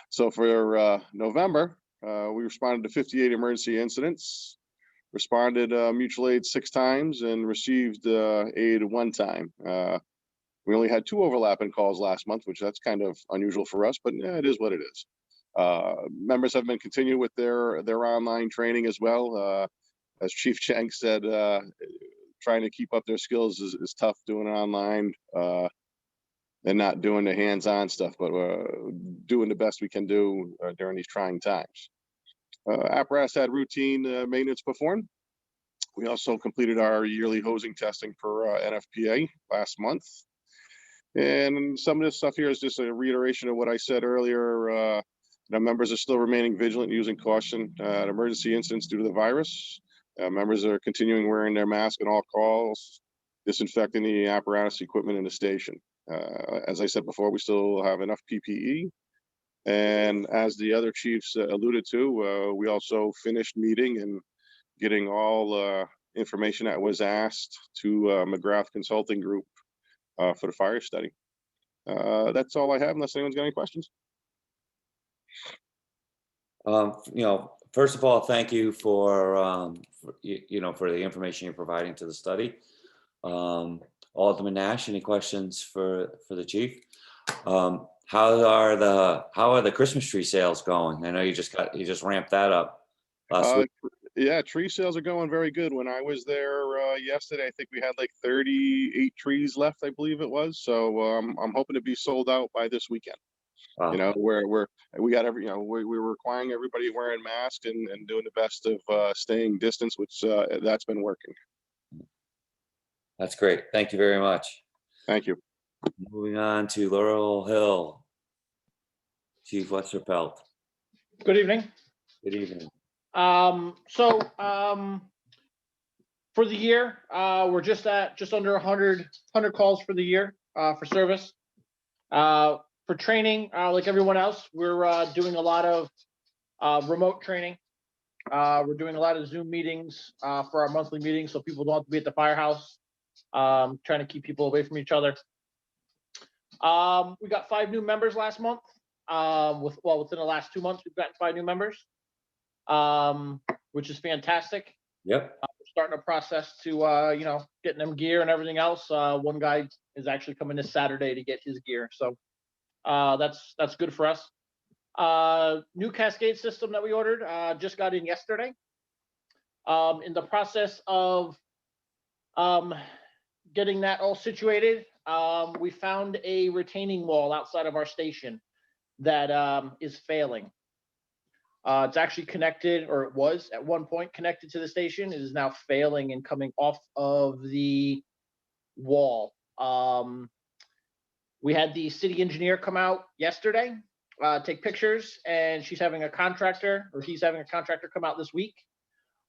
Speaker 4: so for November, we responded to 58 emergency incidents, responded mutual aid 6 times, and received aid 1 time. We only had 2 overlapping calls last month, which that's kind of unusual for us, but yeah, it is what it is. Members have been continuing with their online training as well. As Chief Chang said, trying to keep up their skills is tough doing it online and not doing the hands-on stuff, but doing the best we can do during these trying times. Apparatus had routine maintenance performed. We also completed our yearly hosing testing for NFPA last month. And some of this stuff here is just a reiteration of what I said earlier. Members are still remaining vigilant, using caution at emergency incidents due to the virus. Members are continuing wearing their mask on all calls, disinfecting the apparatus equipment in the station. As I said before, we still have enough PPE. And as the other chiefs alluded to, we also finished meeting and getting all information that was asked to McGrath Consulting Group for the fire study. That's all I have, unless anyone's got any questions.
Speaker 1: First of all, thank you for for the information you're providing to the study. Alderman Nash, any questions for the chief? How are the Christmas tree sales going? I know you just ramped that up last week.
Speaker 4: Yeah, tree sales are going very good. When I was there yesterday, I think we had like 38 trees left, I believe it was. So I'm hoping to be sold out by this weekend. You know, we got we were requiring everybody wearing masks and doing the best of staying distance, which that's been working.
Speaker 1: That's great. Thank you very much.
Speaker 4: Thank you.
Speaker 1: Moving on to Laurel Hill. Chief Westerpelt.
Speaker 11: Good evening.
Speaker 1: Good evening.
Speaker 11: For the year, we're just under 100 calls for the year for service. For training, like everyone else, we're doing a lot of remote training. We're doing a lot of Zoom meetings for our monthly meetings, so people don't have to be at the firehouse. Trying to keep people away from each other. We got 5 new members last month. Within the last 2 months, we've gotten 5 new members, which is fantastic.
Speaker 1: Yep.
Speaker 11: We're starting a process to getting them gear and everything else. One guy is actually coming this Saturday to get his gear, so that's good for us. New Cascade system that we ordered just got in yesterday. In the process of getting that all situated, we found a retaining wall outside of our station that is failing. It's actually connected, or it was at one point connected to the station. It is now failing and coming off of the wall. We had the city engineer come out yesterday, take pictures, and he's having a contractor come out this week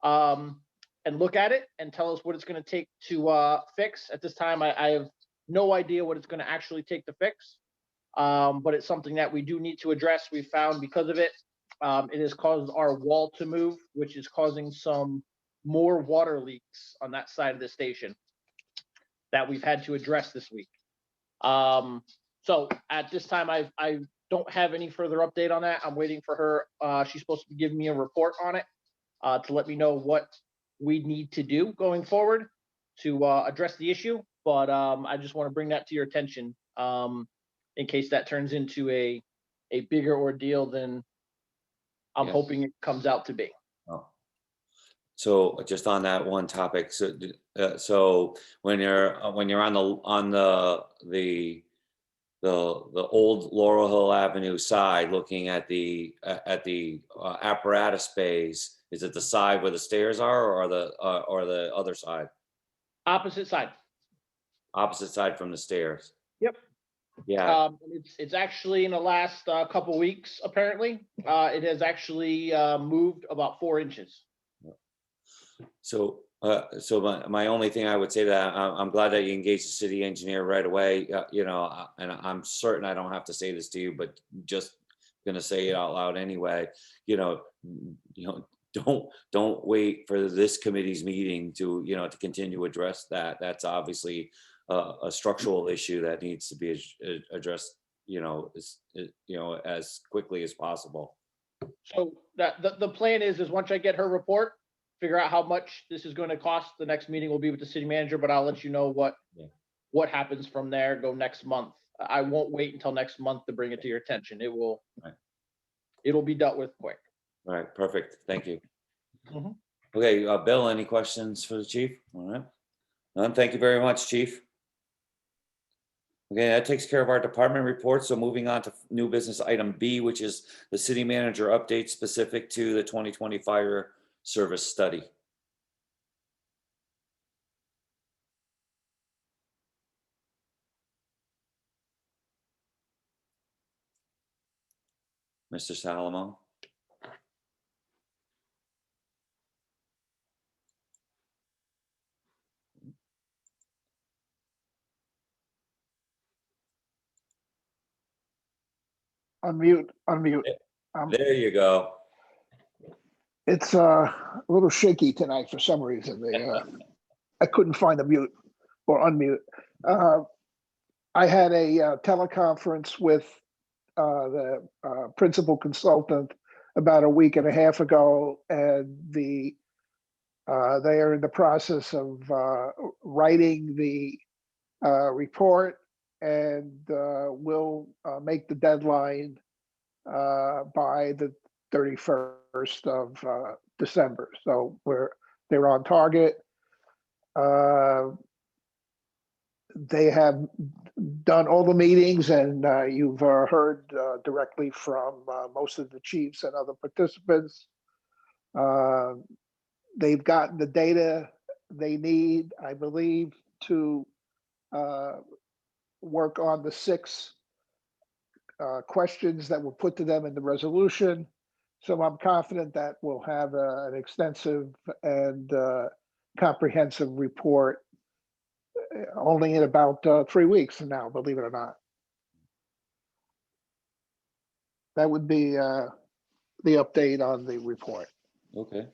Speaker 11: and look at it and tell us what it's going to take to fix. At this time, I have no idea what it's going to actually take to fix, but it's something that we do need to address. We found because of it, it has caused our wall to move, which is causing some more water leaks on that side of the station that we've had to address this week. So at this time, I don't have any further update on that. I'm waiting for her. She's supposed to be giving me a report on it to let me know what we need to do going forward to address the issue. But I just want to bring that to your attention in case that turns into a bigger ordeal than I'm hoping it comes out to be.
Speaker 1: Oh. So just on that one topic, so when you're on the the old Laurel Hill Avenue side, looking at the apparatus bays. Is it the side where the stairs are, or the other side?
Speaker 11: Opposite side.
Speaker 1: Opposite side from the stairs?
Speaker 11: Yep.
Speaker 1: Yeah,
Speaker 11: It's actually in the last couple weeks, apparently. It has actually moved about 4 inches.
Speaker 1: so my only thing I would say, that I'm glad that you engaged the city engineer right away, and I'm certain I don't have to say this to you, but just gonna say it out loud anyway. Don't wait for this committee's meeting to continue to address that. That's obviously a structural issue that needs to be addressed, as quickly as possible.
Speaker 11: So the plan is once I get her report, figure out how much this is going to cost. The next meeting will be with the city manager, but I'll let you know what happens from there. Go next month. I won't wait until next month to bring it to your attention. It'll be dealt with quick.
Speaker 1: All right, perfect. Thank you.
Speaker 11: Mhm.
Speaker 1: Okay, Bill, any questions for the chief? All right. None. Thank you very much, chief. Okay, that takes care of our department reports. So moving on to new business item B, which is the city manager update specific to the 2020 fire service study. Mr. Salomon.
Speaker 10: Unmute.
Speaker 1: There you go.
Speaker 10: It's a little shaky tonight for some reason. I couldn't find the mute or unmute. I had a teleconference with the principal consultant about a week and a half ago, and they are in the process of writing the report, and will make the deadline by the 31st of December. So they're on target. They have done all the meetings, and you've heard directly from most of the chiefs and other participants. They've gotten the data they need, I believe, to work on the 6 questions that were put to them in the resolution. So I'm confident that we'll have an extensive and comprehensive report only in about 3 weeks from now, believe it or not. That would be the update on the report.
Speaker 1: Okay.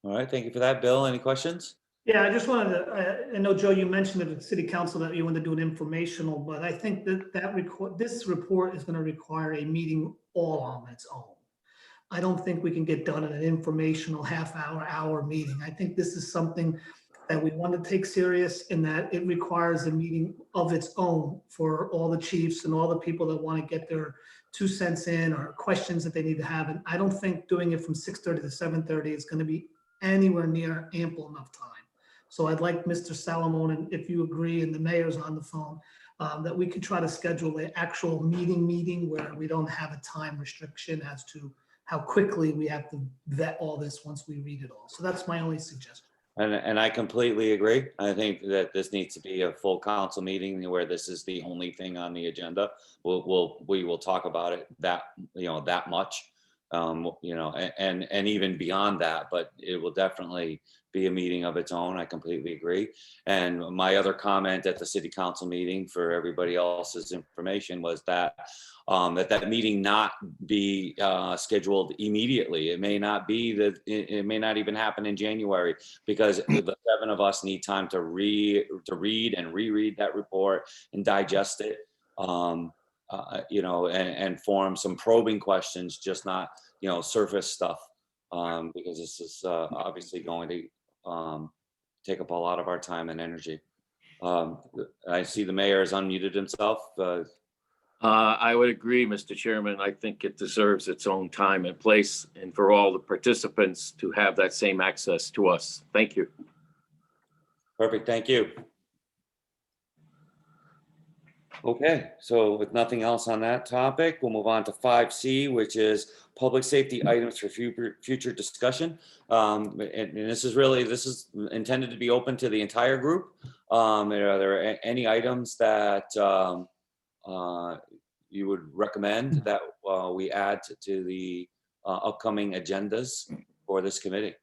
Speaker 1: All right, thank you for that. Bill, any questions?
Speaker 2: Yeah, I just wanted to, I know, Joe, you mentioned at the city council that you want to do an informational, but I think this report is going to require a meeting all on its own. I don't think we can get done in an informational hour meeting. I think this is something that we want to take serious, in that it requires a meeting of its own for all the chiefs and all the people that want to get their 2 cents in, or questions that they need to have. And I don't think doing it from 6:30 to 7:30 is going to be anywhere near ample enough time. So I'd like Mr. Salomon, and if you agree, and the mayor's on the phone, that we could try to schedule an actual meeting where we don't have a time restriction as to how quickly we have to vet all this once we read it all. So that's my only suggestion.
Speaker 1: And I completely agree. I think that this needs to be a full council meeting where this is the only thing on the agenda. We will talk about it that much, and even beyond that, but it will definitely be a meeting of its own. I completely agree. And my other comment at the city council meeting, for everybody else's information, was that that meeting not be scheduled immediately. It may not be that, it may not even happen in January, because the 7 of us need time to read and reread that report and digest it, and form some probing questions, just not surface stuff, because this is obviously going to take up a lot of our time and energy. I see the mayor has unmuted himself.
Speaker 12: I would agree, Mr. Chairman. I think it deserves its own time and place, and for all the participants to have that same access to us. Thank you.
Speaker 1: Perfect, thank you. Okay, so with nothing else on that topic, we'll move on to 5C, which is public safety items for future discussion. And this is intended to be open to the entire group. Are there any items that you would recommend that we add to the upcoming agendas for this committee?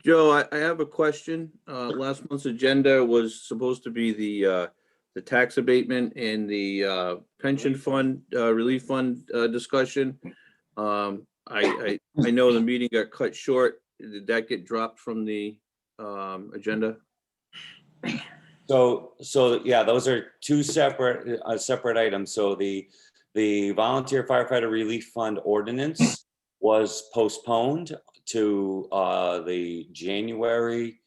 Speaker 3: Joe, I have a question. Last month's agenda was supposed to be the tax abatement and the pension fund, relief fund discussion. I know the meeting got cut short. Did that get dropped from the agenda?
Speaker 1: So yeah, those are two separate items. So the volunteer firefighter relief fund ordinance was postponed to the January,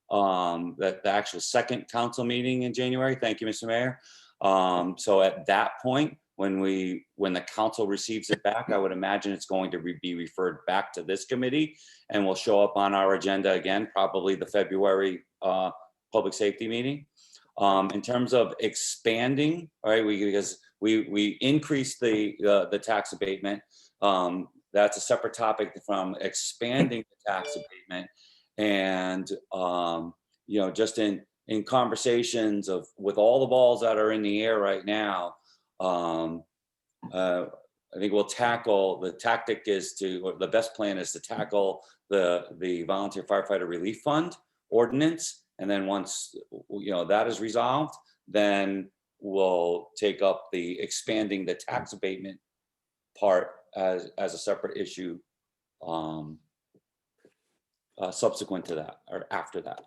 Speaker 1: the actual second council meeting in January. Thank you, Mr. Mayor. So at that point, when the council receives it back, I would imagine it's going to be referred back to this committee and will show up on our agenda again, probably the February public safety meeting. In terms of expanding, all right, because we increased the tax abatement. That's a separate topic from expanding the tax abatement. And just in conversations with all the balls that are in the air right now, I think we'll tackle, the best plan is to tackle the volunteer firefighter relief fund ordinance. And then once, that is resolved, then we'll take up the expanding the tax abatement part as a separate issue subsequent to that or after that.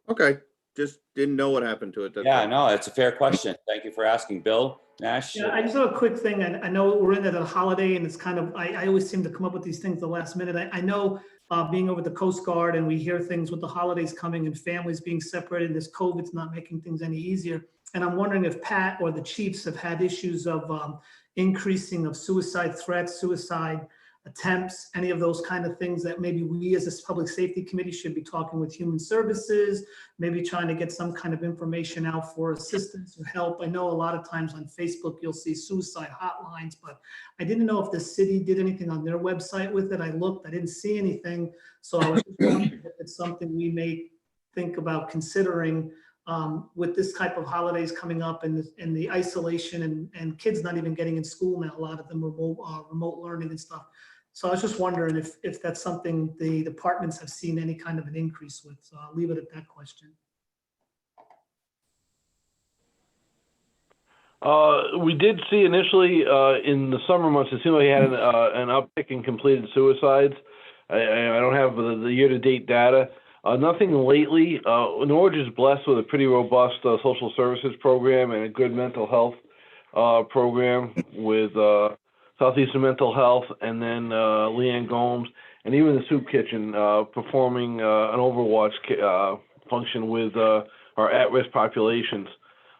Speaker 3: Okay, just didn't know what happened to it. That's
Speaker 1: Yeah,
Speaker 3: all.
Speaker 1: no, it's a fair question. Thank you for asking. Bill Nash?
Speaker 2: Yeah, I just have a quick thing. I know we're in at a holiday and it's kind of, I always seem to come up with these things the last minute. I know being over the Coast Guard and we hear things with the holidays coming and families being separated, this COVID's not making things any easier. And I'm wondering if Pat or the chiefs have had issues of increasing of suicide threats, suicide attempts, any of those kind of things that maybe we as a public safety committee should be talking with human services, maybe trying to get some kind of information out for assistance or help. I know a lot of times on Facebook, you'll see suicide hotlines, but I didn't know if the city did anything on their website with it. I looked, I didn't see anything. So I was just wondering if it's something we may think about considering with this type of holidays coming up and the isolation and kids not even getting in school now, a lot of them remote learning and stuff. So I was just wondering if that's something the departments have seen any kind of an increase with. So I'll leave it at that question.
Speaker 6: We did see initially in the summer months, it seemed like he had an uptick in completed suicides. I don't have the year-to-date data. Nothing lately. Norwich is blessed with a pretty robust social services program and a good mental health program with Southeastern Mental Health, and then Leanne Gomes, and even the Soup Kitchen performing an overwatch function with our at-risk populations.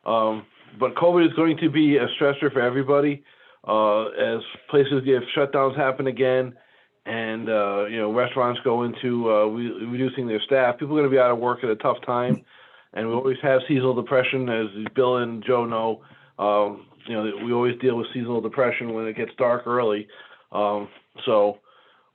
Speaker 6: But COVID is going to be a stressor for everybody as places get shutdowns happen again, and restaurants go into reducing their staff. People are going to be out of work at a tough time, and we always have seasonal depression, as Bill and Joe know. We always deal with seasonal depression when it gets dark early. So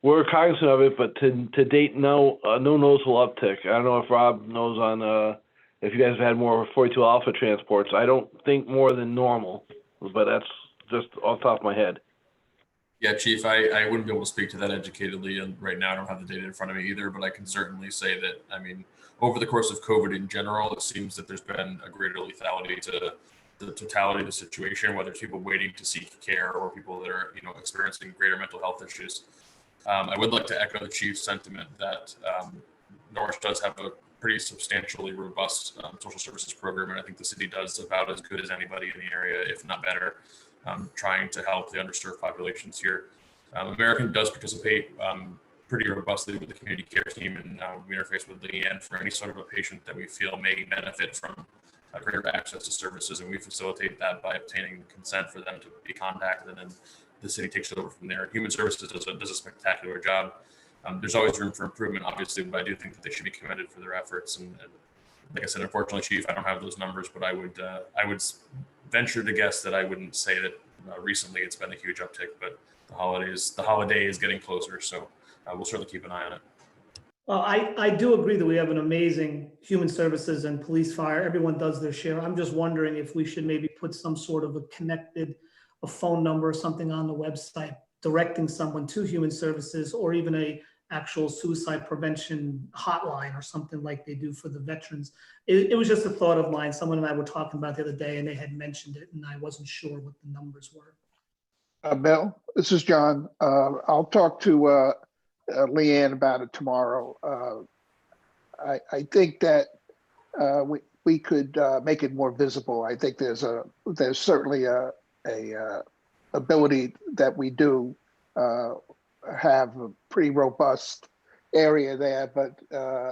Speaker 6: we're cognizant of it, but to date, no noticeable uptick. I don't know if Rob knows on if you guys have had more 42 Alpha transports. I don't think more than normal, but that's just off the top of my head.
Speaker 8: Yeah, Chief, I wouldn't be able to speak to that educatedly, and right now I don't have the data in front of me either, but I can certainly say that, over the course of COVID in general, it seems that there's been a greater lethality to the totality of the situation, whether it's people waiting to seek care or people that are, experiencing greater mental health issues. I would like to echo the Chief's sentiment that Norwich does have a pretty substantially robust social services program, and I think the city does about as good as anybody in the area, if not better, trying to help the underserved populations here. American does participate pretty robustly with the community care team, and we interface with Leanne for any sort of a patient that we feel may benefit from greater access to services, and we facilitate that by obtaining consent for them to be contacted, and then the city takes it over from there. Human Services does a spectacular job. There's always room for improvement, obviously, but I do think that they should be commended for their efforts and Like I said, unfortunately, Chief, I don't have those numbers, but I would venture to guess that I wouldn't say that recently it's been a huge uptick, but the holiday is getting closer, so we'll certainly keep an eye on it.
Speaker 2: Well, I do agree that we have an amazing human services and police fire. Everyone does their share. I'm just wondering if we should maybe put some sort of a phone number or something on the website directing someone to human services, or even a actual suicide prevention hotline or something like they do for the veterans. It was just a thought of mine. Someone and I were talking about the other day and they had mentioned it and I wasn't sure what the numbers were.
Speaker 10: Bill, this is John. I'll talk to Leanne about it tomorrow. I think that we could make it more visible. I think there's certainly a ability that we do have a pretty robust area there, but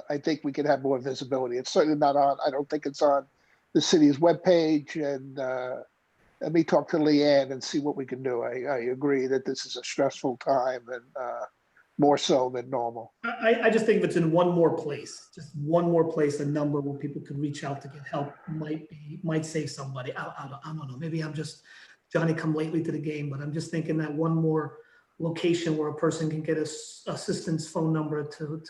Speaker 10: I think we could have more visibility. It's certainly not on, I don't think it's on the city's webpage, and let me talk to Leanne and see what we can do. I agree that this is a stressful time, and more so than normal.
Speaker 2: I just think if it's in one more place, a number where people could reach out to get help might save somebody. I don't know. Maybe I'm just Johnny come lately to the game, but I'm just thinking that one more location where a person can get a assistance phone number to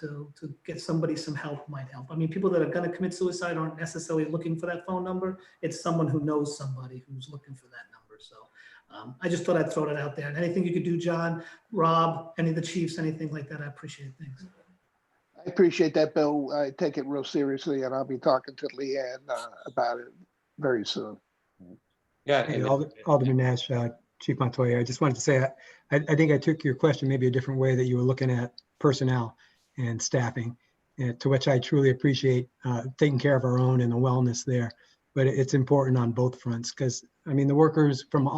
Speaker 2: get somebody some help might help. I mean, people that are going to commit suicide aren't necessarily looking for that phone number. It's someone who knows somebody who's looking for that number. So I just thought I'd throw it out there. And anything you could do, John, Rob, any of the chiefs, anything like that, I appreciate it. Thanks.
Speaker 10: I appreciate that, Bill. I take it real seriously, and I'll be talking to Leanne about it very soon.
Speaker 1: Yeah.
Speaker 7: Hey, Alderman Nash, Chief Montoya, I just wanted to say, I think I took your question maybe a different way, that you were looking at personnel and staffing, and to which I truly appreciate taking care of our own and the wellness there. But it's important on both fronts, because I mean, the workers from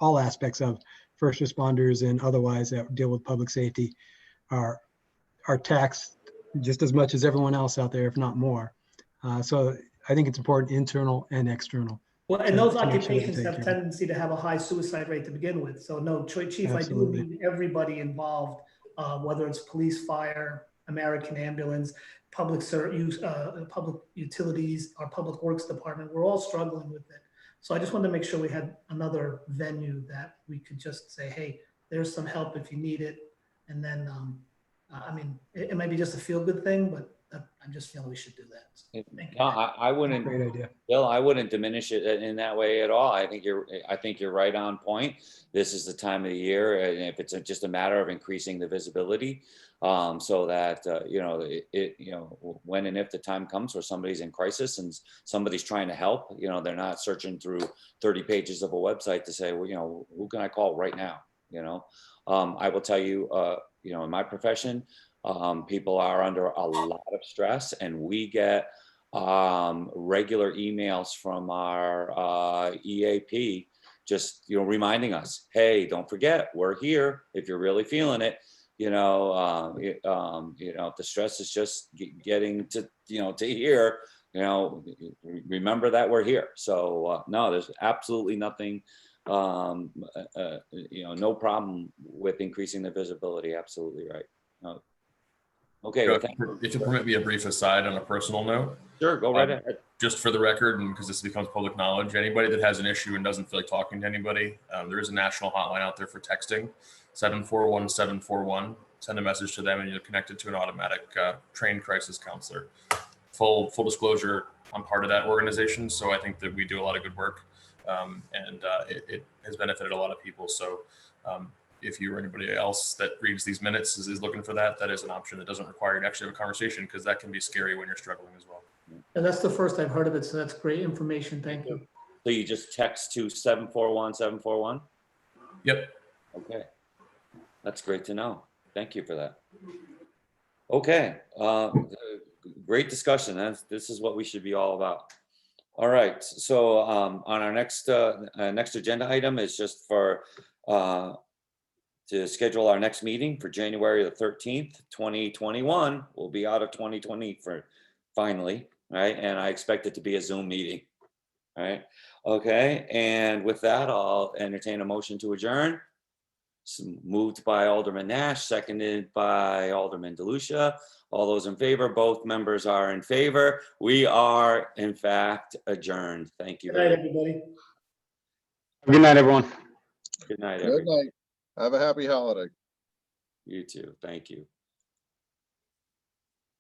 Speaker 7: all aspects of first responders and otherwise that deal with public safety are taxed just as much as everyone else out there, if not more. So I think it's important, internal and external.
Speaker 2: Well, and those
Speaker 7: to make sure that we
Speaker 2: occupations
Speaker 7: take
Speaker 2: have
Speaker 7: care of it.
Speaker 2: tendency to have a high suicide rate to begin with. So no, Chief,
Speaker 7: Absolutely.
Speaker 2: I do need everybody involved, whether it's police, fire, American Ambulance, public utilities, our public works department. We're all struggling with it. So I just wanted to make sure we had another venue that we could just say, hey, there's some help if you need it. And then, I mean, it might be just a feel-good thing, but I'm just feeling we should do that. Thank you.
Speaker 1: No, I wouldn't,
Speaker 7: Great idea.
Speaker 1: Bill, I wouldn't diminish it in that way at all. I think you're right on point. This is the time of the year, and if it's just a matter of increasing the visibility, so that when and if the time comes where somebody's in crisis and somebody's trying to help, they're not searching through 30 pages of a website to say, well, who can I call right now? I will tell you, in my profession, people are under a lot of stress, and we get regular emails from our EAP just reminding us, hey, don't forget, we're here if you're really feeling it. If the stress is just getting to here, remember that we're here. So no, there's absolutely nothing, no problem with increasing the visibility. Absolutely right. No. Okay.
Speaker 8: If you permit me a brief aside on a personal note.
Speaker 1: Sure, go right ahead.
Speaker 8: Just for the record, and because this becomes public knowledge, anybody that has an issue and doesn't feel like talking to anybody, there is a national hotline out there for texting, 741-741. Send a message to them and you're connected to an automatic trained crisis counselor. Full disclosure, I'm part of that organization, so I think that we do a lot of good work, and it has benefited a lot of people. So if you or anybody else that reads these minutes is looking for that is an option that doesn't require you to actually have a conversation, because that can be scary when you're struggling as well.
Speaker 2: And that's the first I've heard of it. So that's great information. Thank you.
Speaker 1: So you just text to 741-741?
Speaker 8: Yep.
Speaker 1: Okay. That's great to know. Thank you for that. Okay. Great discussion. This is what we should be all about. All right. So on our next agenda item is just for to schedule our next meeting for January the 13th, 2021. We'll be out of 2020 for finally, right? And I expect it to be a Zoom meeting, right? Okay, and with that, I'll entertain a motion to adjourn. Moved by Alderman Nash, seconded by Alderman DeLucia. All those in favor, both members are in favor. We are in fact adjourned. Thank you
Speaker 2: Good night,
Speaker 1: very much.
Speaker 2: everybody.
Speaker 9: Good night, everyone.
Speaker 1: Good night,
Speaker 4: Good
Speaker 1: everyone.
Speaker 4: night. Have a happy holiday.
Speaker 1: You too. Thank you.